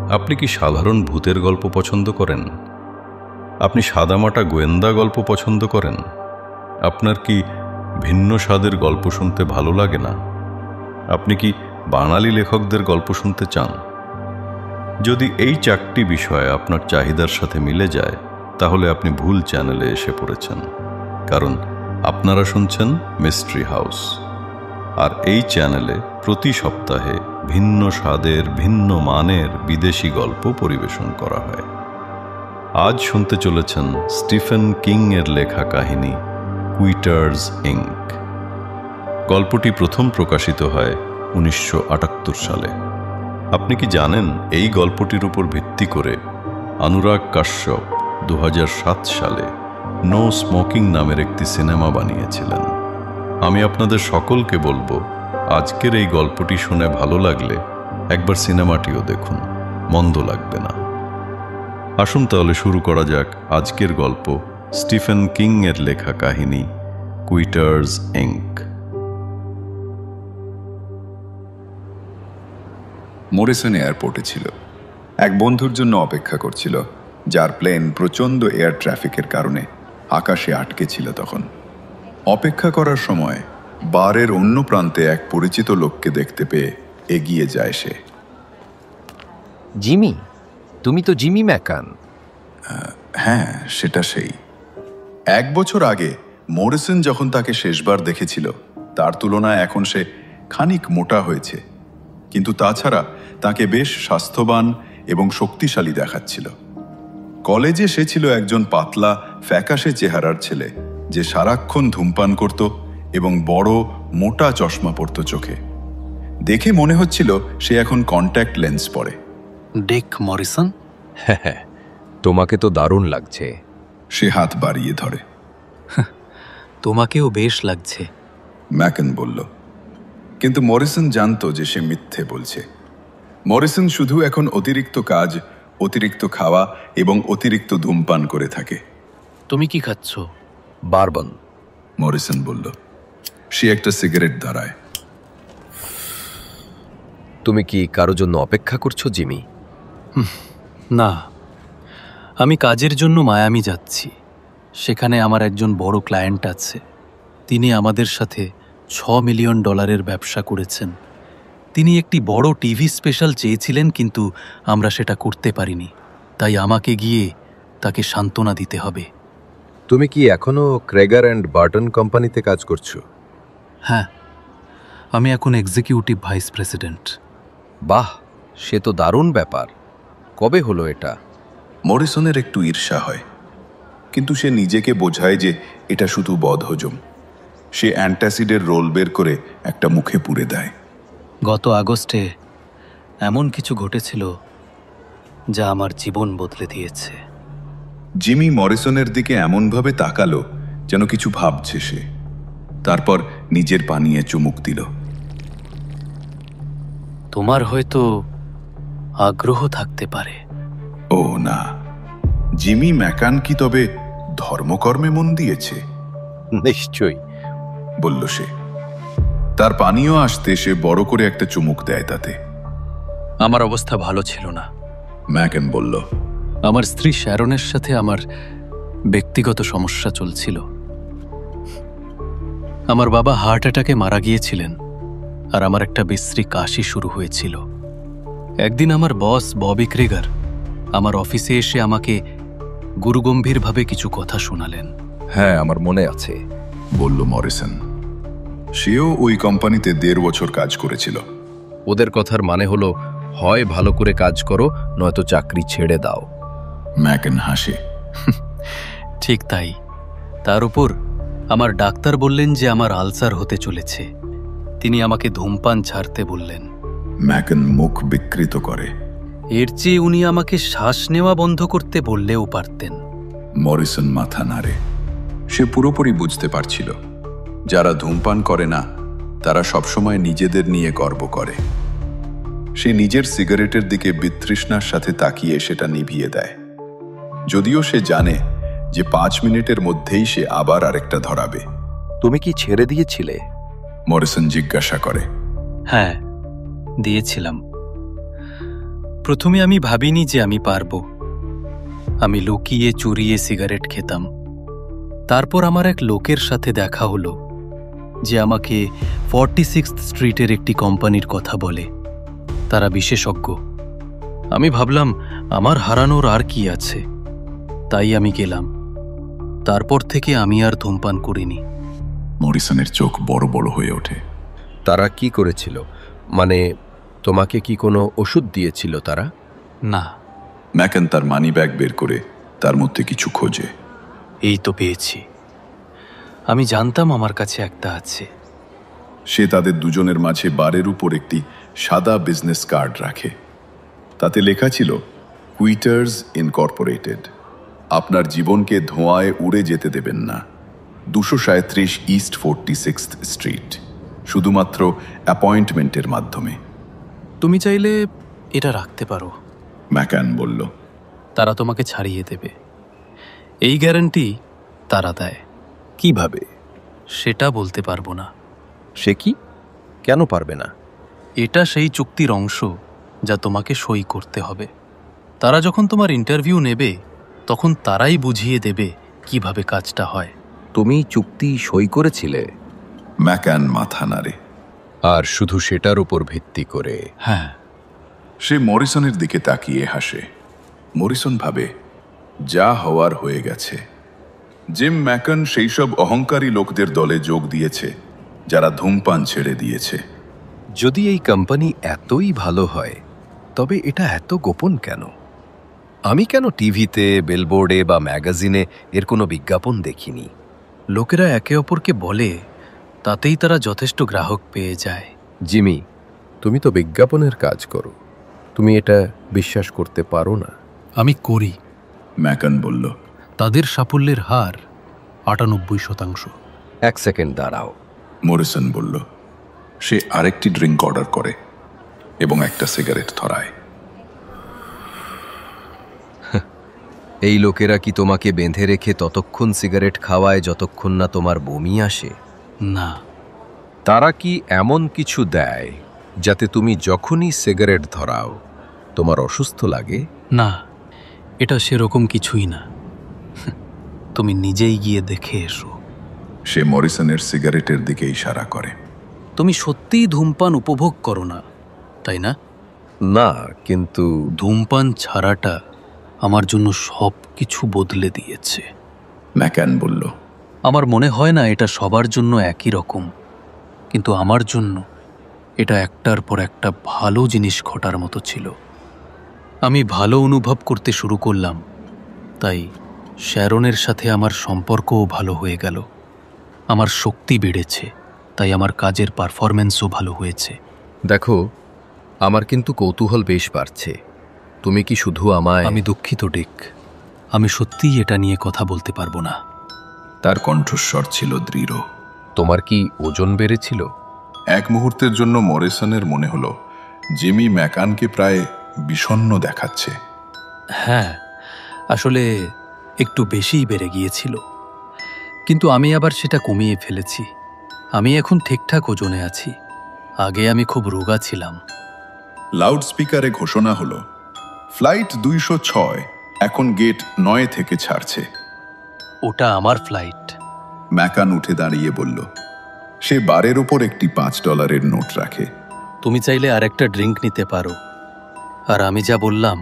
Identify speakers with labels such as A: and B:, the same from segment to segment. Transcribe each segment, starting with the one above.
A: আপনি কি সাধারণ ভূতের গল্প পছন্দ করেন? আপনি সাদামাটা গোয়েন্দা গল্প পছন্দ করেন? আপনার কি ভিন্ন স্বাদের গল্প শুনতে ভালো লাগে না? আপনি কি বাঙালি লেখকদের গল্প শুনতে চান? যদি এই 4টি বিষয় আপনার চাহিদার সাথে মিলে যায়, তাহলে আপনি ভুল চ্যানেলে এসে পড়েছেন। কারণ আপনারা শুনছেন মিস্ট্রি হাউস, আর এই চ্যানেলে প্রতি সপ্তাহে ভিন্ন স্বাদের, ভিন্ন মানের বিদেশি গল্প পরিবেশন করা হয়। আজ শুনতে চলেছেন স্টিফেন কিং এর লেখা কাহিনী কুইটার্স ইঙ্ক। গল্পটি প্রথম প্রকাশিত হয় 1978 সালে। আপনি কি জানেন এই গল্পটির উপর ভিত্তি করে অনুরাগ কাশ্যপ 2007 সালে নো স্মোকিং নামের একটি সিনেমা বানিয়েছিলেন? আমি আপনাদের সকলকে বলবো, আজকের এই গল্পটি শুনে ভালো লাগলে একবার সিনেমাটিও দেখুন, মন্দ লাগবে না। আসুন তাহলে শুরু করা যাক আজকের গল্প, স্টিফেন কিং এর লেখা কাহিনী কুইটার্স ইঙ্ক।
B: মরিসন এয়ারপোর্টে ছিল, এক বন্ধুর জন্য অপেক্ষা করছিল, যার প্লেন প্রচণ্ড এয়ার ট্রাফিকের কারণে আকাশে আটকে ছিল। তখন অপেক্ষা করার সময় বারের অন্য প্রান্তে এক পরিচিত লোককে দেখতে পেয়ে এগিয়ে যায় সে।
C: জিমি, তুমি তো জিমি ম্যাকান।
B: হ্যাঁ, সেটা সেই। 1 বছর আগে মরিসন যখন তাকে শেষবার দেখেছিল, তার তুলনায় এখন সে খানিক মোটা হয়েছে, কিন্তু তাছাড়া তাকে বেশ স্বাস্থ্যবান এবং শক্তিশালী দেখাচ্ছিল। কলেজে সে ছিল একজন পাতলা, ফ্যাকাশে চেহারার ছেলে, যে সারাক্ষণ ধূমপান করত এবং বড় মোটা চশমা পরত চোখে। দেখে মনে হচ্ছিল সে এখন কন্ট্যাক্ট লেন্স পরে।
D: Deck Morrison.
C: হ্যাঁ, তোমাকে তো দারুণ লাগছে।
B: সে হাত বাড়িয়ে ধরে।
D: তোমাকেও বেশ লাগছে,
B: ম্যাকন বলল। কিন্তু মরিসন জানত যে সে মিথ্যে বলছে। মরিসন শুধু এখন অতিরিক্ত কাজ, অতিরিক্ত খাওয়া এবং অতিরিক্ত ধূমপান করে থাকে।
D: তুমি কি খাচ্ছ?
C: বারবন,
B: মরিসন বলল। সে একটা সিগারেট ধরায়।
C: তুমি কি কারো জন্য অপেক্ষা করছো জিমি?
D: না, আমি কাজের জন্য মায়ামি যাচ্ছি। সেখানে আমার একজন বড় ক্লায়েন্ট আছে। তিনি আমাদের সাথে $6 মিলিয়ন ব্যবসা করেছেন। তিনি একটি বড় টিভি স্পেশাল চেয়েছিলেন, কিন্তু আমরা সেটা করতে পারিনি। তাই আমাকে গিয়ে তাকে সান্ত্বনা দিতে হবে।
C: তুমি কি এখনো ক্রেগার অ্যান্ড বার্টন কোম্পানিতে কাজ করছো?
D: হ্যাঁ, আমি এখন এক্সিকিউটিভ ভাইস প্রেসিডেন্ট।
C: বাহ, সে তো দারুণ ব্যাপার। কবে হলো এটা?
B: মরিসনের একটু ঈর্ষা হয়, কিন্তু সে নিজেকে বোঝায় যে এটা শুধু বদহজম। সে অ্যান্টাসিডের রোল বের করে একটা মুখে পুরে দেয়।
D: গত আগস্টে এমন কিছু ঘটেছিল যা আমার জীবন বদলে দিয়েছে।
B: জিমি মরিসনের দিকে এমনভাবে তাকালো যেন কিছু ভাবছে সে। তারপর নিজের পানিয়ে চুমুক দিল।
D: তোমার হয়তো আগ্রহ থাকতে পারে।
B: ও না, জিমি ম্যাকান কি তবে ধর্মকর্মে মন দিয়েছে?
C: নিশ্চয়ই,
B: বলল সে। তার পানীয় আসতে সে বড় করে একটা চুমুক দেয় তাতে।
D: আমার অবস্থা ভালো ছিল না,
B: ম্যাকান বলল।
D: আমার স্ত্রী শ্যারনের সাথে আমার ব্যক্তিগত সমস্যা চলছিল। আমার বাবা হার্ট অ্যাটাকে মারা গিয়েছিলেন, আর আমার একটা বিশ্রী কাশি শুরু হয়েছিল। একদিন আমার বস ববি ক্রেগার আমার অফিসে এসে আমাকে গুরুগম্ভীরভাবে কিছু কথা শোনালেন।
C: হ্যাঁ, আমার মনে আছে,
B: বলল মরিসন। সেও ওই কোম্পানিতে 1.5 বছর কাজ করেছিল।
C: ওদের কথার মানে হলো, হয় ভালো করে কাজ করো, নয়তো চাকরি ছেড়ে দাও।
B: ম্যাকান হাসে।
D: ঠিক তাই। তার উপর আমার ডাক্তার বললেন যে আমার আলসার হতে চলেছে। তিনি আমাকে ধূমপান ছাড়তে বললেন।
B: ম্যাকান মুখ বিকৃত করে।
D: এর চেয়ে উনি আমাকে শ্বাস নেওয়া বন্ধ করতে বললেও পারতেন।
B: মরিসন মাথা নাড়ে। সে পুরোপুরি বুঝতে পারছিল, যারা ধূমপান করে না তারা সবসময় নিজেদের নিয়ে গর্ব করে। সে নিজের সিগারেটের দিকে বিতৃষ্ণার সাথে তাকিয়ে সেটা নিভিয়ে দেয়, যদিও সে জানে যে 5 মিনিটের মধ্যেই সে আবার আরেকটা ধরাবে।
C: তুমি কি ছেড়ে দিয়েছিলে?
B: মরিসন জিজ্ঞাসা করে।
D: হ্যাঁ, দিয়েছিলাম। প্রথমে আমি ভাবিনি যে আমি পারবো। আমি লুকিয়ে চুরিয়ে সিগারেট খেতাম। তারপর আমার এক লোকের সাথে দেখা হলো যে আমাকে 46th স্ট্রিটের একটি কোম্পানির কথা বলে। তারা বিশেষজ্ঞ। আমি ভাবলাম আমার হারানোর আর কি আছে, তাই আমি গেলাম। তারপর থেকে আমি আর ধূমপান করিনি।
B: মরিসনের চোখ বড় বড় হয়ে ওঠে।
C: তারা কি করেছিল? মানে তোমাকে কি কোনো ওষুধ দিয়েছিল তারা?
D: না।
B: ম্যাকান তার মানি ব্যাগ বের করে তার মধ্যে কিছু খোঁজে।
D: এই তো পেয়েছি। আমি জানতাম আমার কাছে একটা আছে।
B: সে তাদের দুজনের মাঝে বারের উপর একটি সাদা বিজনেস কার্ড রাখে। তাতে লেখা ছিল, কুইটার্স ইনকর্পোরেটেড, আপনার জীবনকে ধোঁয়ায় উড়ে যেতে দেবেন না, 237 ইস্ট 46th স্ট্রিট, শুধুমাত্র অ্যাপয়েন্টমেন্টের মাধ্যমে।
D: তুমি চাইলে এটা রাখতে পারো,
B: ম্যাকান বলল।
D: তারা তোমাকে ছাড়িয়ে দেবে, এই গ্যারান্টি তারা দেয়।
C: কিভাবে?
D: সেটা বলতে পারবো না।
C: সে কি? কেন পারবে না?
D: এটা সেই চুক্তির অংশ যা তোমাকে সই করতে হবে। তারা যখন তোমার ইন্টারভিউ নেবে তখন তারাই বুঝিয়ে দেবে কিভাবে কাজটা হয়।
C: তুমি চুক্তি সই করেছিলে?
B: ম্যাকান মাথা নাড়ে।
C: আর শুধু সেটার উপর ভিত্তি করে?
D: হ্যাঁ।
B: সে মরিসনের দিকে তাকিয়ে হাসে। মরিসন ভাবে, যা হওয়ার হয়ে গেছে। জিম ম্যাকান সেই সব অহংকারী লোকদের দলে যোগ দিয়েছে যারা ধূমপান ছেড়ে দিয়েছে।
C: যদি এই কোম্পানি এতই ভালো হয় তবে এটা এত গোপন কেন? আমি কেন টিভিতে, বিলবোর্ডে বা ম্যাগাজিনে এর কোনো বিজ্ঞাপন দেখিনি?
D: লোকেরা একে অপরকে বলে, তাতেই তারা যথেষ্ট গ্রাহক পেয়ে যায়।
C: জিমি, তুমি তো বিজ্ঞাপনের কাজ করো, তুমি এটা বিশ্বাস করতে পারো না?
D: আমি করি।
B: ম্যাকান বলল।
D: তাদের সাফল্যের হার 98%।
C: এক সেকেন্ড দাঁড়াও।
B: মরিসন বলল। সে আরেকটি ড্রিঙ্ক অর্ডার করে এবং একটা সিগারেট ধরায়।
C: এই লোকেরা কি তোমাকে বেঁধে রেখে ততক্ষণ সিগারেট খাওয়ায় যতক্ষণ না তোমার বমি আসে?
D: না।
C: তারা কি এমন কিছু দেয় যাতে তুমি যখনই সিগারেট ধরাও তোমার অসুস্থ লাগে?
D: না, এটা সেরকম কিছুই না। তুমি নিজেই গিয়ে দেখে এসো।
B: সে মরিসনের সিগারেটের দিকে ইশারা করে।
D: তুমি সত্যিই ধূমপান উপভোগ করো না, তাই না?
C: না, কিন্তু
D: ধূমপান ছাড়াটা আমার জন্য সব কিছু বদলে দিয়েছে।
B: ম্যাকান বলল।
D: আমার মনে হয় না এটা সবার জন্য একই রকম, কিন্তু আমার জন্য এটা একটার পর একটা ভালো জিনিস ঘটার মতো ছিল। আমি ভালো অনুভব করতে শুরু করলাম, তাই শ্যারনের সাথে আমার সম্পর্কও ভালো হয়ে গেল। আমার শক্তি বেড়েছে, তাই আমার কাজের পারফরম্যান্সও ভালো হয়েছে।
C: দেখো, আমার কিন্তু কৌতূহল বেশ বাড়ছে। তুমি কি শুধু আমায়...
D: আমি দুঃখিত ডিক, আমি সত্যিই এটা নিয়ে কথা বলতে পারবো না।
B: তার কণ্ঠস্বর ছিল দৃঢ়।
C: তোমার কি ওজন বেড়েছিল?
B: এক মুহূর্তের জন্য মরিসনের মনে হলো জিমি ম্যাকানকে প্রায় বিষণ্ণ দেখাচ্ছে।
D: হ্যাঁ, আসলে একটু বেশিই বেড়ে গিয়েছিল, কিন্তু আমি আবার সেটা কমিয়ে ফেলেছি। আমি এখন ঠিকঠাক ওজনে আছি। আগে আমি খুব রোগা ছিলাম।
B: লাউড স্পিকারে ঘোষণা হলো, ফ্লাইট 206 এখন গেট 9 থেকে ছাড়ছে।
D: ওটা আমার ফ্লাইট।
B: ম্যাকান উঠে দাঁড়িয়ে বলল। সে বারের ওপর একটি $5 নোট রাখে।
D: তুমি চাইলে আরেকটা ড্রিঙ্ক নিতে পারো। আর আমি যা বললাম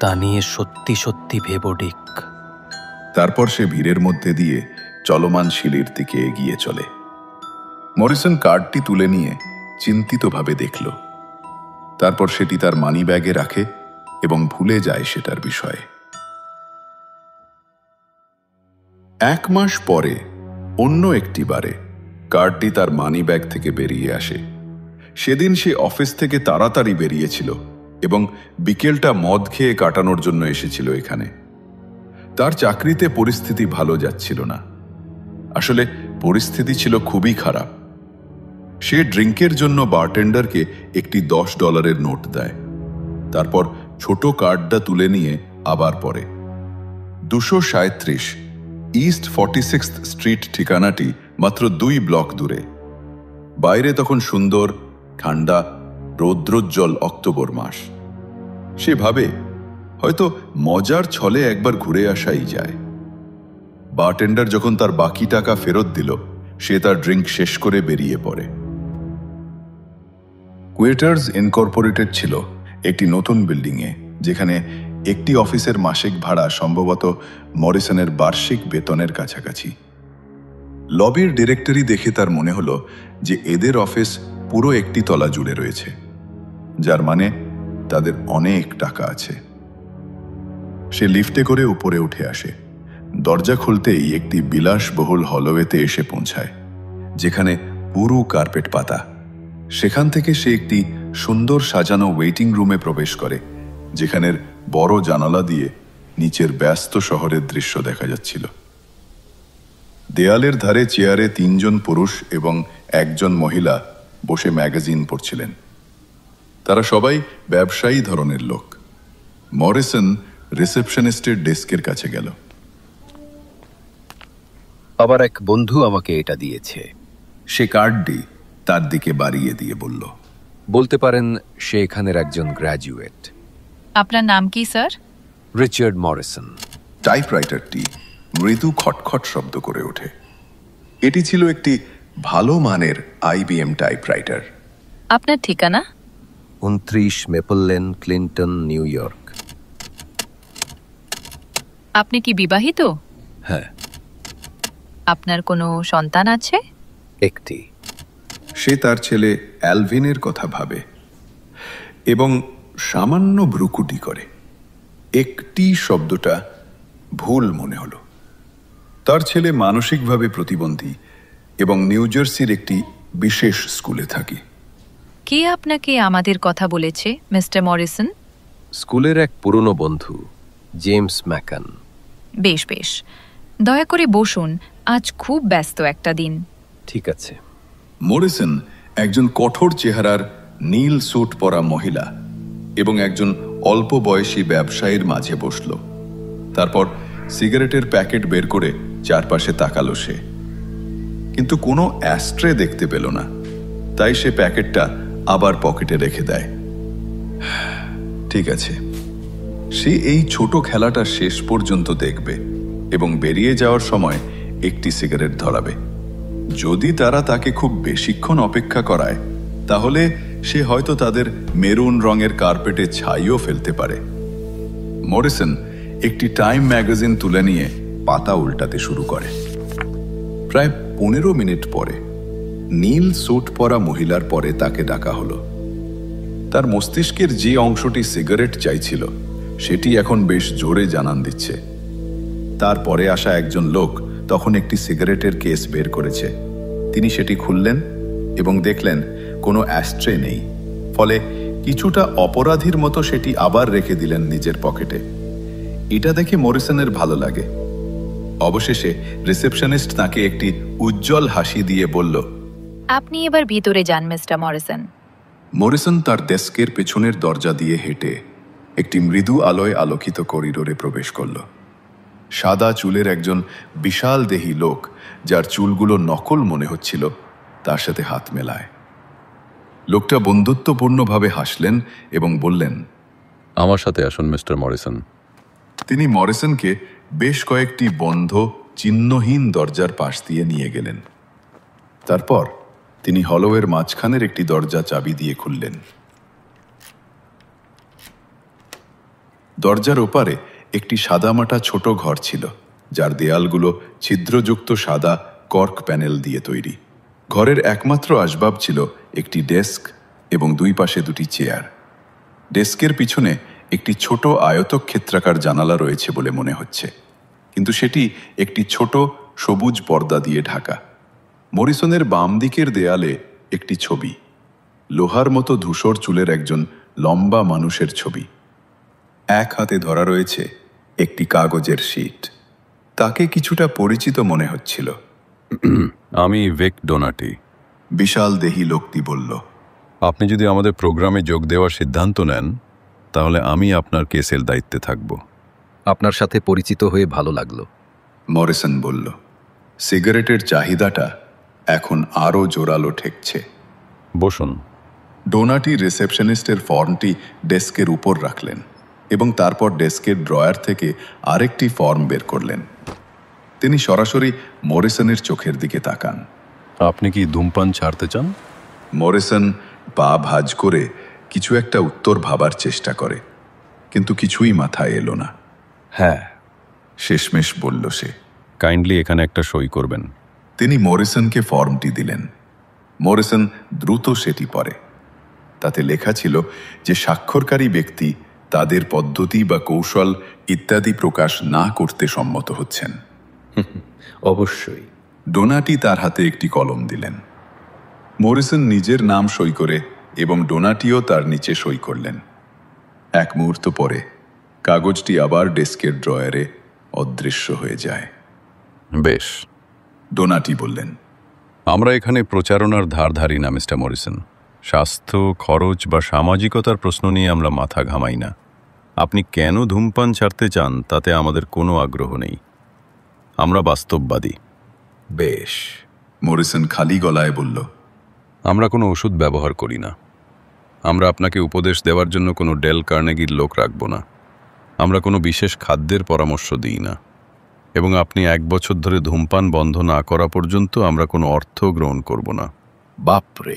D: তা নিয়ে সত্যি সত্যি ভেবো ডিক।
B: তারপর সে ভিড়ের মধ্যে দিয়ে চলমান সিঁড়ির দিকে এগিয়ে চলে। মরিসন কার্ডটি তুলে নিয়ে চিন্তিতভাবে দেখল। তারপর সেটি তার মানি ব্যাগে রাখে এবং ভুলে যায় সেটার বিষয়ে। 1 মাস পরে অন্য একটি বারে কার্ডটি তার মানি ব্যাগ থেকে বেরিয়ে আসে। সেদিন সে অফিস থেকে তাড়াতাড়ি বেরিয়েছিল এবং বিকেলটা মদ খেয়ে কাটানোর জন্য এসেছিল এখানে। তার চাকরিতে পরিস্থিতি ভালো যাচ্ছিল না। আসলে পরিস্থিতি ছিল খুবই খারাপ। সে ড্রিঙ্কের জন্য বারটেন্ডারকে একটি $10 নোট দেয়। তারপর ছোট কার্ডটা তুলে নিয়ে আবার পড়ে। 237 ইস্ট 46th স্ট্রিট ঠিকানাটি মাত্র 2 ব্লক দূরে। বাইরে তখন সুন্দর ঠান্ডা রৌদ্রোজ্জ্বল অক্টোবর মাস। সে ভাবে হয়তো মজার ছলে একবার ঘুরে আসাই যায়। বারটেন্ডার যখন তার বাকি টাকা ফেরত দিল, সে তার ড্রিঙ্ক শেষ করে বেরিয়ে পড়ে। ওয়েটার্স ইনকর্পোরেটেড ছিল একটি নতুন বিল্ডিংয়ে, যেখানে একটি অফিসের মাসিক ভাড়া সম্ভবত মরিসনের বার্ষিক বেতনের কাছাকাছি। লবির ডিরেক্টরি দেখে তার মনে হলো যে এদের অফিস পুরো একটি তলা জুড়ে রয়েছে, যার মানে তাদের অনেক টাকা আছে। সে লিফটে করে উপরে উঠে আসে। দরজা খুলতেই একটি বিলাসবহুল হলওয়েতে এসে পৌঁছায়, যেখানে পুরো কার্পেট পাতা। সেখান থেকে সে একটি সুন্দর সাজানো ওয়েটিং রুমে প্রবেশ করে, যেখানের বড় জানালা দিয়ে নিচের ব্যস্ত শহরের দৃশ্য দেখা যাচ্ছিল। দেয়ালের ধারে চেয়ারে 3 জন পুরুষ এবং 1 জন মহিলা বসে ম্যাগাজিন পড়ছিলেন। তারা সবাই ব্যবসায়ী ধরনের লোক। মরিসন রিসেপশনিস্টের ডেস্কের কাছে গেল।
C: আবার এক বন্ধু আমাকে এটা দিয়েছে।
B: সে কার্ডটি তার দিকে বাড়িয়ে দিয়ে বলল,
C: বলতে পারেন সে এখানের একজন গ্র্যাজুয়েট।
E: আপনার নাম কি স্যার?
C: Richard Morrison.
B: টাইপরাইটারটি মৃদু খটখট শব্দ করে ওঠে। এটি ছিল একটি ভালো মানের IBM টাইপরাইটার।
E: আপনার ঠিকানা?
C: 29 maple lane, Clinton, new York.
E: আপনি কি বিবাহিত?
C: হ্যাঁ,
E: আপনার কোনো সন্তান আছে?
C: একটি।
B: সে তার ছেলে অ্যালভিনের কথা ভাবে এবং সামান্য ভ্রুকুটি করে। একটি শব্দটা ভুল মনে হলো। তার ছেলে মানসিকভাবে প্রতিবন্ধী এবং নিউ জার্সির একটি বিশেষ স্কুলে থাকে।
E: কে আপনাকে আমাদের কথা বলেছে, মিস্টার মরিসন?
C: স্কুলের এক পুরনো বন্ধু, জেমস ম্যাকান।
E: বেশ বেশ, দয়া করে বসুন, আজ খুব ব্যস্ত একটা দিন।
C: ঠিক আছে।
B: মরিসন একজন কঠোর চেহারার নীল স্যুট পরা মহিলা এবং একজন অল্প বয়সী ব্যবসায়ীর মাঝে বসল। তারপর সিগারেটের প্যাকেট বের করে চারপাশে তাকালো সে, কিন্তু কোনো অ্যাস্ট্রে দেখতে পেল না। তাই সে প্যাকেটটা আবার পকেটে রেখে দেয়। ঠিক আছে, সে এই ছোট খেলাটা শেষ পর্যন্ত দেখবে এবং বেরিয়ে যাওয়ার সময় একটি সিগারেট ধরাবে। যদি তারা তাকে খুব বেশিক্ষণ অপেক্ষা করায়, তাহলে সে হয়তো তাদের মেরুন রঙের কার্পেটে ছাইও ফেলতে পারে। মরিসন একটি টাইম ম্যাগাজিন তুলে নিয়ে পাতা উল্টাতে শুরু করে। প্রায় 15 মিনিট পরে নীল স্যুট পরা মহিলার পরে তাকে ডাকা হলো। তার মস্তিষ্কের যে অংশটি সিগারেট চাইছিল, সেটি এখন বেশ জোরে জানান দিচ্ছে। তারপরে আসা একজন লোক তখন একটি সিগারেটের কেস বের করেছে। তিনি সেটি খুললেন এবং দেখলেন কোনো অ্যাস্ট্রে নেই। ফলে কিছুটা অপরাধীর মতো সেটি আবার রেখে দিলেন নিজের পকেটে। এটা দেখে মরিসনের ভালো লাগে। অবশেষে রিসেপশনিস্ট তাকে একটি উজ্জ্বল হাসি দিয়ে বলল,
E: আপনি এবার ভিতরে যান, মিস্টার মরিসন।
B: মরিসন তার ডেস্কের পেছনের দরজা দিয়ে হেঁটে একটি মৃদু আলোয় আলোকিত করিডোরে প্রবেশ করল। সাদা চুলের একজন বিশাল দেহী লোক, যার চুলগুলো নকল মনে হচ্ছিল, তার সাথে হাত মেলায়। লোকটা বন্ধুত্বপূর্ণভাবে হাসলেন এবং বললেন,
A: আমার সাথে আসুন মিস্টার মরিসন।
B: তিনি মরিসনকে বেশ কয়েকটি বন্ধ চিহ্নহীন দরজার পাশ দিয়ে নিয়ে গেলেন। তারপর তিনি হলওয়ের মাঝখানের একটি দরজা চাবি দিয়ে খুললেন। দরজার ওপারে একটি সাদামাটা ছোট ঘর ছিল, যার দেয়ালগুলো ছিদ্রযুক্ত সাদা কর্ক প্যানেল দিয়ে তৈরি। ঘরের একমাত্র আসবাব ছিল একটি ডেস্ক এবং 2 পাশে 2টি চেয়ার। ডেস্কের পিছনে একটি ছোট আয়তক্ষেত্রাকার জানালা রয়েছে বলে মনে হচ্ছে, কিন্তু সেটি একটি ছোট সবুজ পর্দা দিয়ে ঢাকা। মরিসনের বাম দিকের দেয়ালে একটি ছবি, লোহার মতো ধূসর চুলের একজন লম্বা মানুষের ছবি। এক হাতে ধরা রয়েছে একটি কাগজের শীট। তাকে কিছুটা পরিচিত মনে হচ্ছিল।
A: আমি ভিক ডোনাটি।
B: বিশাল দেহী লোকটি বলল,
A: আপনি যদি আমাদের প্রোগ্রামে যোগ দেওয়ার সিদ্ধান্ত নেন, তাহলে আমি আপনার কেসের দায়িত্বে থাকব।
C: আপনার সাথে পরিচিত হয়ে ভালো লাগলো।
B: মরিসন বলল। সিগারেটের চাহিদাটা এখন আরও জোরালো ঠেকছে।
A: বসুন।
B: ডোনাটি রিসেপশনিস্টের ফর্মটি ডেস্কের উপর রাখলেন এবং তারপর ডেস্কের ড্রয়ার থেকে আরেকটি ফর্ম বের করলেন। তিনি সরাসরি মরিসনের চোখের দিকে তাকান।
A: আপনি কি ধূমপান ছাড়তে চান?
B: মরিসন পা ভাঁজ করে কিছু একটা উত্তর ভাবার চেষ্টা করে, কিন্তু কিছুই মাথায় এলো না।
C: হ্যাঁ।
B: শেষমেশ বলল সে।
A: কাইন্ডলি এখানে একটা সই করবেন।
B: তিনি মরিসনকে ফর্মটি দিলেন। মরিসন দ্রুত সেটি পড়ে। তাতে লেখা ছিল যে স্বাক্ষরকারী ব্যক্তি তাদের পদ্ধতি বা কৌশল ইত্যাদি প্রকাশ না করতে সম্মত হচ্ছেন।
C: অবশ্যই।
B: ডোনাটি তার হাতে একটি কলম দিলেন। মরিসন নিজের নাম সই করে এবং ডোনাটিও তার নিচে সই করলেন। এক মুহূর্ত পরে কাগজটি আবার ডেস্কের ড্রয়ারে অদৃশ্য হয়ে যায়।
A: বেশ।
B: ডোনাটি বললেন,
A: আমরা এখানে প্রচারণার ধার ধারি না মিস্টার মরিসন। স্বাস্থ্য, খরচ বা সামাজিকতার প্রশ্ন নিয়ে আমরা মাথা ঘামাই না। আপনি কেন ধূমপান ছাড়তে চান তাতে আমাদের কোনো আগ্রহ নেই। আমরা বাস্তববাদী।
C: বেশ।
B: মরিসন খালি গলায় বলল,
A: আমরা কোনো ওষুধ ব্যবহার করি না। আমরা আপনাকে উপদেশ দেওয়ার জন্য কোনো ডেল কার্নেগির লোক রাখব না। আমরা কোনো বিশেষ খাদ্যের পরামর্শ দিই না, এবং আপনি 1 বছর ধরে ধূমপান বন্ধ না করা পর্যন্ত আমরা কোনো অর্থ গ্রহণ করব না।
C: বাপরে।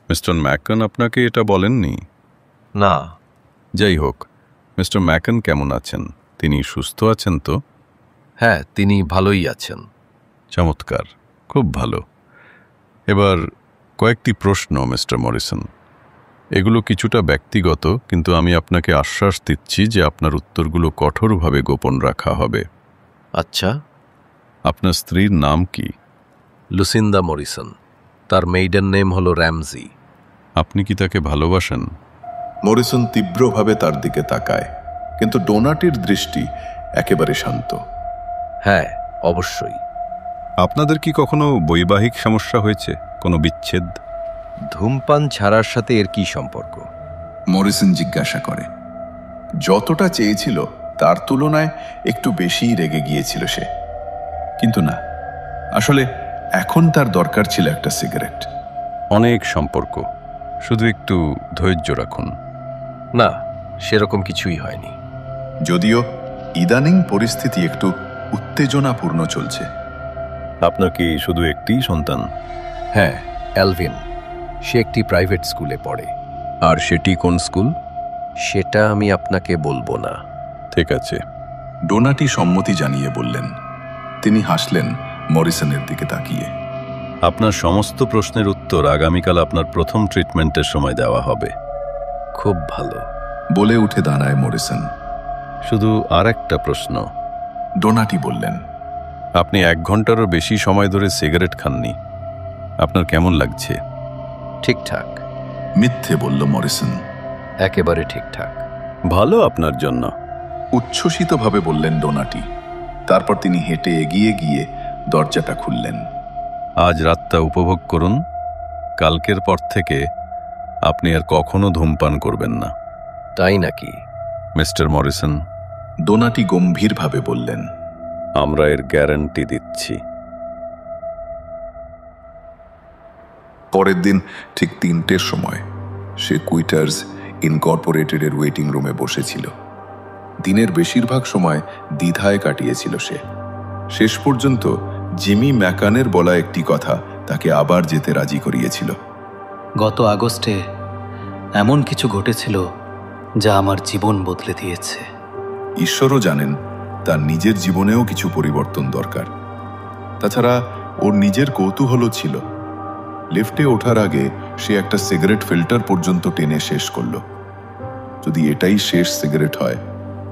A: মিস্টার ম্যাকন আপনাকে এটা বলেননি?
C: না।
A: যাই হোক, মিস্টার ম্যাকন কেমন আছেন? তিনি সুস্থ আছেন তো?
C: হ্যাঁ, তিনি ভালোই আছেন।
A: চমৎকার, খুব ভালো। এবার কয়েকটি প্রশ্ন মিস্টার মরিসন। এগুলো কিছুটা ব্যক্তিগত, কিন্তু আমি আপনাকে আশ্বাস দিচ্ছি যে আপনার উত্তরগুলো কঠোরভাবে গোপন রাখা হবে।
C: আচ্ছা।
A: আপনার স্ত্রীর নাম কি?
C: লুসিন্দা মরিসন। তার মেইডেন নেম হলো র্যামজি।
A: আপনি কি তাকে ভালোবাসেন?
B: মরিসন তীব্রভাবে তার দিকে তাকায়, কিন্তু ডোনাটির দৃষ্টি একেবারে শান্ত।
C: হ্যাঁ, অবশ্যই।
A: আপনাদের কি কখনো বৈবাহিক সমস্যা হয়েছে? কোনো বিচ্ছেদ?
C: ধূমপান ছাড়ার সাথে এর কি সম্পর্ক?
B: মরিসন জিজ্ঞাসা করে। যতটা চেয়েছিল তার তুলনায় একটু বেশিই রেগে গিয়েছিল সে। কিন্তু না, আসলে এখন তার দরকার ছিল একটা সিগারেট।
A: অনেক সম্পর্ক, শুধু একটু ধৈর্য রাখুন।
C: না, সেরকম কিছুই হয়নি।
B: যদিও ইদানিং পরিস্থিতি একটু উত্তেজনাপূর্ণ চলছে।
A: আপনার কি শুধু একটিই সন্তান?
C: হ্যাঁ, অ্যালভিন। সে একটি প্রাইভেট স্কুলে পড়ে।
A: আর সেটি কোন স্কুল?
C: সেটা আমি আপনাকে বলবো না।
A: ঠিক আছে।
B: ডোনাটি সম্মতি জানিয়ে বললেন। তিনি হাসলেন মরিসনের দিকে তাকিয়ে।
A: আপনার সমস্ত প্রশ্নের উত্তর আগামীকাল আপনার প্রথম ট্রিটমেন্টের সময় দেওয়া হবে।
C: খুব ভালো।
B: বলে উঠে দাঁড়ায় মরিসন।
A: শুধু আর একটা প্রশ্ন।
B: ডোনাটি বললেন,
A: আপনি 1 ঘন্টারও বেশি সময় ধরে সিগারেট খাননি। আপনার কেমন লাগছে?
C: ঠিকঠাক।
B: মিথ্যে বলল মরিসন।
C: একেবারে ঠিকঠাক।
A: ভালো আপনার জন্য।
B: উচ্ছ্বসিতভাবে বললেন ডোনাটি। তারপর তিনি হেঁটে এগিয়ে গিয়ে দরজাটা খুললেন।
A: আজ রাতটা উপভোগ করুন। কালকের পর থেকে আপনি আর কখনো ধূমপান করবেন না।
C: তাই নাকি?
A: মিস্টার মরিসন,
B: ডোনাটি গম্ভীরভাবে বললেন,
A: আমরা এর গ্যারান্টি দিচ্ছি।
B: পরের দিন ঠিক 3টের সময় সে কুইটার্স ইনকর্পোরেটেডের ওয়েটিং রুমে বসেছিল। দিনের বেশিরভাগ সময় দ্বিধায় কাটিয়েছিল সে। শেষ পর্যন্ত জিমি ম্যাকানের বলা একটি কথা তাকে আবার যেতে রাজি করিয়েছিল।
D: গত আগস্টে এমন কিছু ঘটেছিল যা আমার জীবন বদলে দিয়েছে।
B: ঈশ্বরও জানেন তার নিজের জীবনেও কিছু পরিবর্তন দরকার। তাছাড়া ওর নিজের কৌতূহলও ছিল। লিফটে ওঠার আগে সে একটা সিগারেট ফিল্টার পর্যন্ত টেনে শেষ করল। যদি এটাই শেষ সিগারেট হয়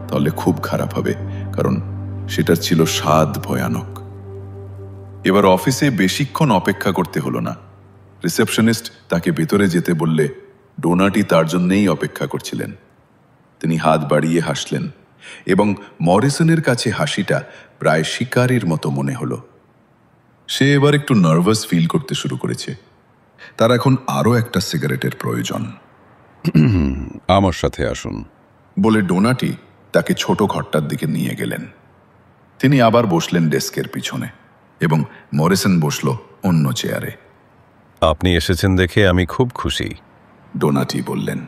B: তাহলে খুব খারাপ হবে, কারণ সেটার ছিল স্বাদ ভয়ানক। এবার অফিসে বেশিক্ষণ অপেক্ষা করতে হলো না। রিসেপশনিস্ট তাকে ভেতরে যেতে বললে ডোনাটি তার জন্যেই অপেক্ষা করছিলেন। তিনি হাত বাড়িয়ে হাসলেন এবং মরিসনের কাছে হাসিটা প্রায় শিকারীর মতো মনে হলো। সে এবার একটু নার্ভাস ফিল করতে শুরু করেছে। তার এখন আরও একটা সিগারেটের প্রয়োজন।
A: আমার সাথে আসুন,
B: বলে ডোনাটি তাকে ছোট ঘরটার দিকে নিয়ে গেলেন। তিনি আবার বসলেন ডেস্কের পিছনে এবং মরিসন বসল অন্য চেয়ারে।
A: আপনি এসেছেন দেখে আমি খুব খুশি।
B: ডোনাটি বললেন।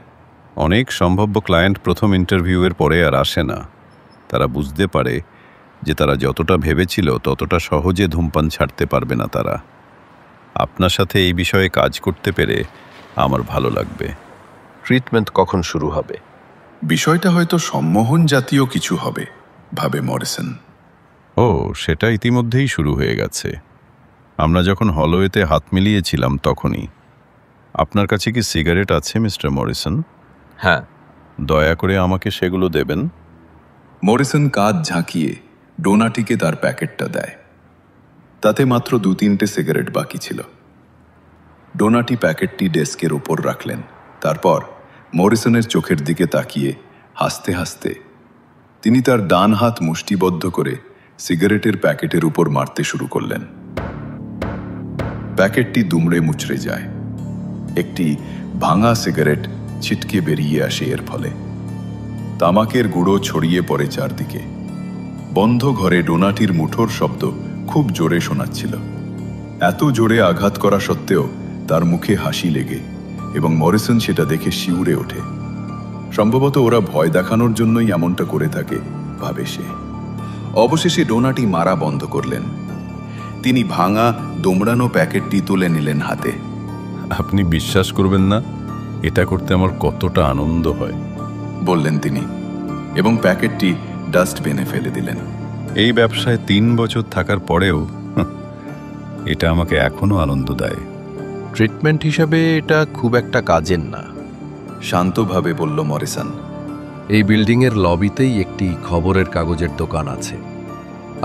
A: অনেক সম্ভাব্য ক্লায়েন্ট প্রথম ইন্টারভিউয়ের পরে আর আসে না। তারা বুঝতে পারে যে তারা যতটা ভেবেছিল ততটা সহজে ধূমপান ছাড়তে পারবে না তারা। আপনার সাথে এই বিষয়ে কাজ করতে পেরে আমার ভালো লাগবে।
C: ট্রিটমেন্ট কখন শুরু হবে?
B: বিষয়টা হয়তো সম্মোহন জাতীয় কিছু হবে, ভাবে মরিসন।
A: ও, সেটা ইতিমধ্যেই শুরু হয়ে গেছে। আমরা যখন হলওয়েতে হাত মিলিয়েছিলাম তখনই। আপনার কাছে কি সিগারেট আছে মিস্টার মরিসন?
C: হ্যাঁ।
A: দয়া করে আমাকে সেগুলো দেবেন।
B: মরিসন কাঁধ ঝাঁকিয়ে ডোনাটিকে তার প্যাকেটটা দেয়। তাতে মাত্র 2-3টে সিগারেট বাকি ছিল। ডোনাটি প্যাকেটটি ডেস্কের উপর রাখলেন। তারপর মরিসনের চোখের দিকে তাকিয়ে হাসতে হাসতে তিনি তার ডান হাত মুষ্টিবদ্ধ করে সিগারেটের প্যাকেটের উপর মারতে শুরু করলেন। প্যাকেটটি দুমড়ে মুচড়ে যায়। একটি ভাঙা সিগারেট ছিটকে বেরিয়ে আসে এর ফলে। তামাকের গুঁড়ো ছড়িয়ে পড়ে চারদিকে। বন্ধ ঘরে ডোনাটির মুঠোর শব্দ খুব জোরে শোনাচ্ছিল। এত জোরে আঘাত করা সত্ত্বেও তার মুখে হাসি লেগে এবং মরিসন সেটা দেখে শিউরে ওঠে। সম্ভবত ওরা ভয় দেখানোর জন্যই এমনটা করে থাকে, ভাবে সে। অবশেষে ডোনাটি মারা বন্ধ করলেন। তিনি ভাঙা দুমড়ানো প্যাকেটটি তুলে নিলেন হাতে।
A: আপনি বিশ্বাস করবেন না এটা করতে আমার কতটা আনন্দ হয়,
B: বললেন তিনি, এবং প্যাকেটটি ডাস্টবিনে ফেলে দিলেন।
A: এই ব্যবসায় 3 বছর থাকার পরেও এটা আমাকে এখনো আনন্দ দেয়।
C: ট্রিটমেন্ট হিসাবে এটা খুব একটা কাজের না,
B: শান্তভাবে বলল মরিসন।
C: এই বিল্ডিংয়ের লবিতেই একটি খবরের কাগজের দোকান আছে,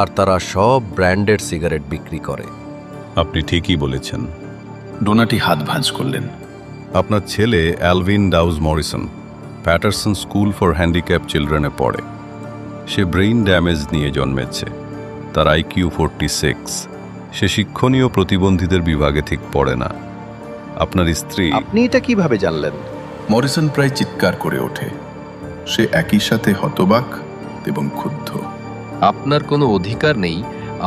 C: আর তারা সব ব্র্যান্ডের সিগারেট বিক্রি করে।
A: আপনি ঠিকই বলেছেন।
B: ডোনাটি হাত ভাঁজ করলেন।
A: আপনার ছেলে অ্যালভিন ডাউজ Morrison Patterson school for handicap চিলড্রেনে পড়ে। সে ব্রেইন ড্যামেজ নিয়ে জন্মেছে। তার IQ 46। সে শিক্ষণীয় প্রতিবন্ধীদের বিভাগে ঠিক পড়ে না। আপনার স্ত্রী।
C: আপনি এটা কিভাবে জানলেন?
B: মরিসন প্রায় চিৎকার করে ওঠে। সে একই সাথে হতবাক এবং ক্ষুব্ধ।
C: আপনার কোনো অধিকার নেই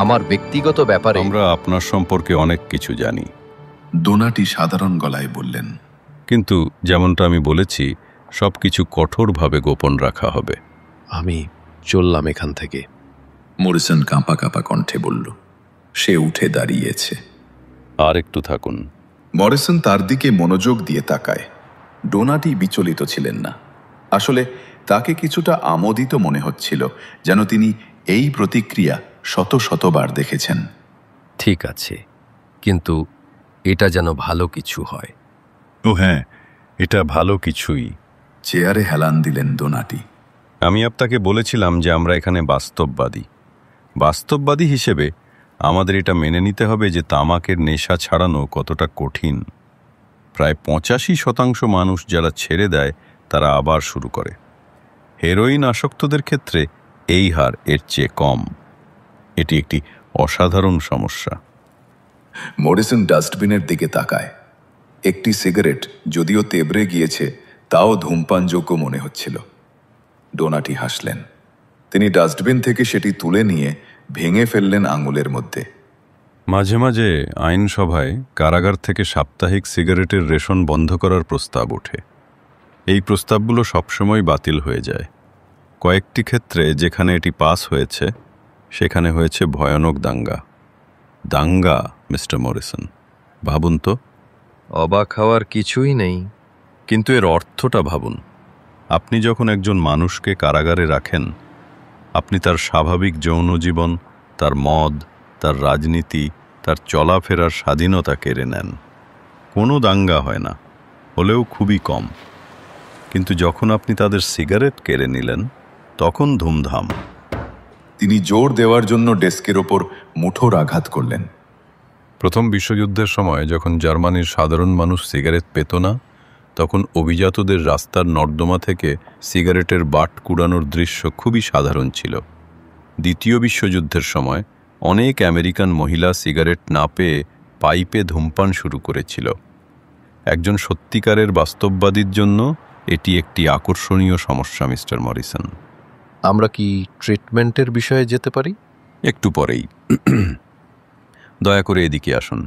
C: আমার ব্যক্তিগত ব্যাপারে।
A: আমরা আপনার সম্পর্কে অনেক কিছু জানি,
B: ডোনাটি সাধারণ গলায় বললেন।
A: কিন্তু যেমনটা আমি বলেছি, সবকিছু কঠোরভাবে গোপন রাখা হবে।
C: আমি চললাম এখান থেকে।
B: মরিসন কাঁপা কাঁপা কণ্ঠে বলল। সে উঠে দাঁড়িয়েছে।
A: আর একটু থাকুন।
B: মরিসন তার দিকে মনোযোগ দিয়ে তাকায়। ডোনাটি বিচলিত ছিলেন না। আসলে তাকে কিছুটা আমোদিত মনে হচ্ছিল, যেন তিনি এই প্রতিক্রিয়া শত শতবার দেখেছেন।
C: ঠিক আছে, কিন্তু এটা যেন ভালো কিছু হয়।
A: ও হ্যাঁ, এটা ভালো কিছুই।
B: চেয়ারে হেলান দিলেন ডোনাটি।
A: আমি আপনাকে বলেছিলাম যে আমরা এখানে বাস্তববাদী হিসেবে আমাদের এটা মেনে নিতে হবে যে তামাকের নেশা ছাড়ানো কতটা কঠিন। প্রায় 85% মানুষ যারা ছেড়ে দেয় তারা আবার শুরু করে। হেরোইন আসক্তদের ক্ষেত্রে এই হার এর চেয়ে কম। এটি একটি অসাধারণ সমস্যা।
B: মরিসন ডাস্টবিনের দিকে তাকায়। একটি সিগারেট যদিও তেবড়ে গিয়েছে, তাও ধূমপানযোগ্য মনে হচ্ছিল। ডোনাটি হাসলেন। তিনি ডাস্টবিন থেকে সেটি তুলে নিয়ে ভেঙে ফেললেন আঙুলের মধ্যে।
A: মাঝে মাঝে আইনসভায় কারাগার থেকে সাপ্তাহিক সিগারেটের রেশন বন্ধ করার প্রস্তাব ওঠে। এই প্রস্তাবগুলো সবসময় বাতিল হয়ে যায়। কয়েকটি ক্ষেত্রে যেখানে এটি পাস হয়েছে সেখানে হয়েছে ভয়ানক দাঙ্গা। মিস্টার মরিসন, ভাবুন তো।
C: অবাক হওয়ার কিছুই নেই,
A: কিন্তু এর অর্থটা ভাবুন। আপনি যখন একজন মানুষকে কারাগারে রাখেন, আপনি তার স্বাভাবিক যৌন জীবন, তার মদ, তার রাজনীতি, তার চলাফেরার স্বাধীনতা কেড়ে নেন। কোনো দাঙ্গা হয় না, হলেও খুবই কম। কিন্তু যখন আপনি তাদের সিগারেট কেড়ে নিলেন, তখন ধুমধাম।
B: তিনি জোর দেওয়ার জন্য ডেস্কের ওপর মুঠোর আঘাত করলেন।
A: প্রথম বিশ্বযুদ্ধের সময় যখন জার্মানির সাধারণ মানুষ সিগারেট পেত না, তখন অভিজাতদের রাস্তার নর্দমা থেকে সিগারেটের বাট কুড়ানোর দৃশ্য খুবই সাধারণ ছিল। দ্বিতীয় বিশ্বযুদ্ধের সময় অনেক আমেরিকান মহিলা সিগারেট না পেয়ে পাইপে ধূমপান শুরু করেছিল। একজন সত্যিকারের বাস্তববাদীর জন্য এটি একটি আকর্ষণীয় সমস্যা, মিস্টার মরিসন।
C: আমরা কি ট্রিটমেন্টের বিষয়ে যেতে পারি?
A: একটু পরেই। দয়া করে এদিকে আসুন।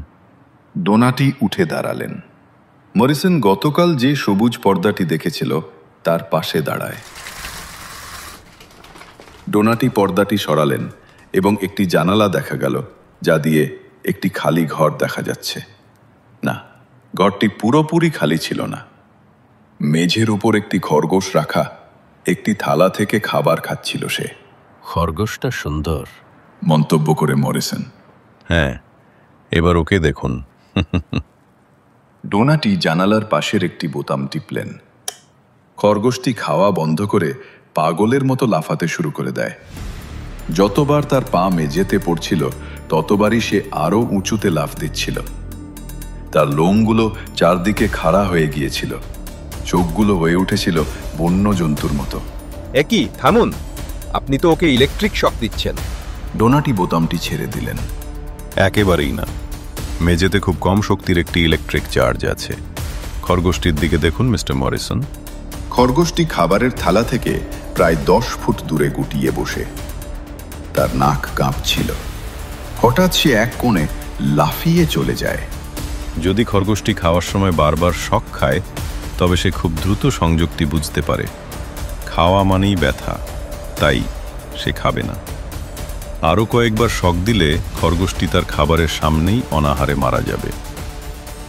B: ডোনাটি উঠে দাঁড়ালেন। মরিসন গতকাল যে সবুজ পর্দাটি দেখেছিল তার পাশে দাঁড়ায়। ডোনাটি পর্দাটি সরালেন এবং একটি জানালা দেখা গেল, যা দিয়ে একটি খালি ঘর দেখা যাচ্ছে। না, ঘরটি পুরোপুরি খালি ছিল না। মেঝের উপর একটি খরগোশ রাখা, একটি থালা থেকে খাবার খাচ্ছিল সে।
C: খরগোশটা সুন্দর,
B: মন্তব্য করে মরিসন।
A: হ্যাঁ, এবার ওকে দেখুন।
B: ডোনাটি জানালার পাশের একটি বোতাম টিপলেন। খরগোশটি খাওয়া বন্ধ করে পাগলের মতো লাফাতে শুরু করে দেয়। যতবার তার পা মেঝেতে পড়ছিল ততবারই সে আরও উঁচুতে লাফ দিচ্ছিল। তার লোমগুলো চারদিকে খাড়া হয়ে গিয়েছিল, চোখগুলো হয়ে উঠেছিল বন্য জন্তুর মতো।
C: একই থামুন, আপনি তো ওকে ইলেকট্রিক শক দিচ্ছেন।
B: ডোনাটি বোতামটি ছেড়ে দিলেন।
A: একেবারেই না, মেঝেতে খুব কম শক্তির একটি ইলেকট্রিক চার্জ আছে। খরগোশটির দিকে দেখুন মিস্টার মরিসন।
B: খরগোশটি খাবারের থালা থেকে প্রায় 10 ফুট দূরে গুটিয়ে বসে। তার নাক কাঁপছিল। হঠাৎ সে এক কোণে লাফিয়ে চলে যায়।
A: যদি খরগোশটি খাওয়ার সময় বারবার শক খায়, তবে সে খুব দ্রুত সংযুক্তি বুঝতে পারে। খাওয়া মানেই ব্যথা, তাই সে খাবে না। আরও কয়েকবার শক দিলে খরগোশটি তার খাবারের সামনেই অনাহারে মারা যাবে।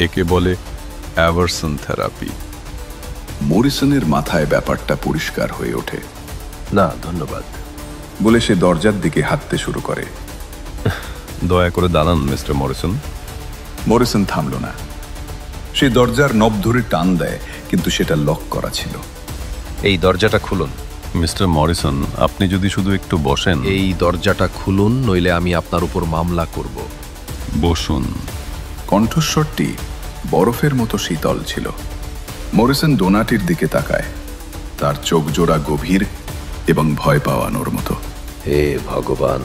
A: একে বলে অ্যাভারসন থেরাপি।
B: মরিসনের মাথায় ব্যাপারটা পরিষ্কার হয়ে ওঠে।
C: না ধন্যবাদ
B: বলে সে দরজার দিকে হাঁটতে শুরু করে।
A: দয়া করে দাঁড়ান মিস্টার মরিসন।
B: মরিসন থামল না। সে দরজার নব ধরে টান দেয়, কিন্তু সেটা লক করা ছিল।
C: এই দরজাটা খুলুন।
A: মিস্টার মরিসন, আপনি যদি শুধু একটু বসেন।
C: এই দরজাটা খুলুন, নইলে আমি আপনার উপর মামলা করব।
A: বসুন।
B: কণ্ঠস্বরটি বরফের মতো শীতল ছিল। মরিসন ডোনাটির দিকে তাকায়। তার চোখ জোড়া গভীর এবং ভয় পাওয়ানোর মতো।
C: হে ভগবান,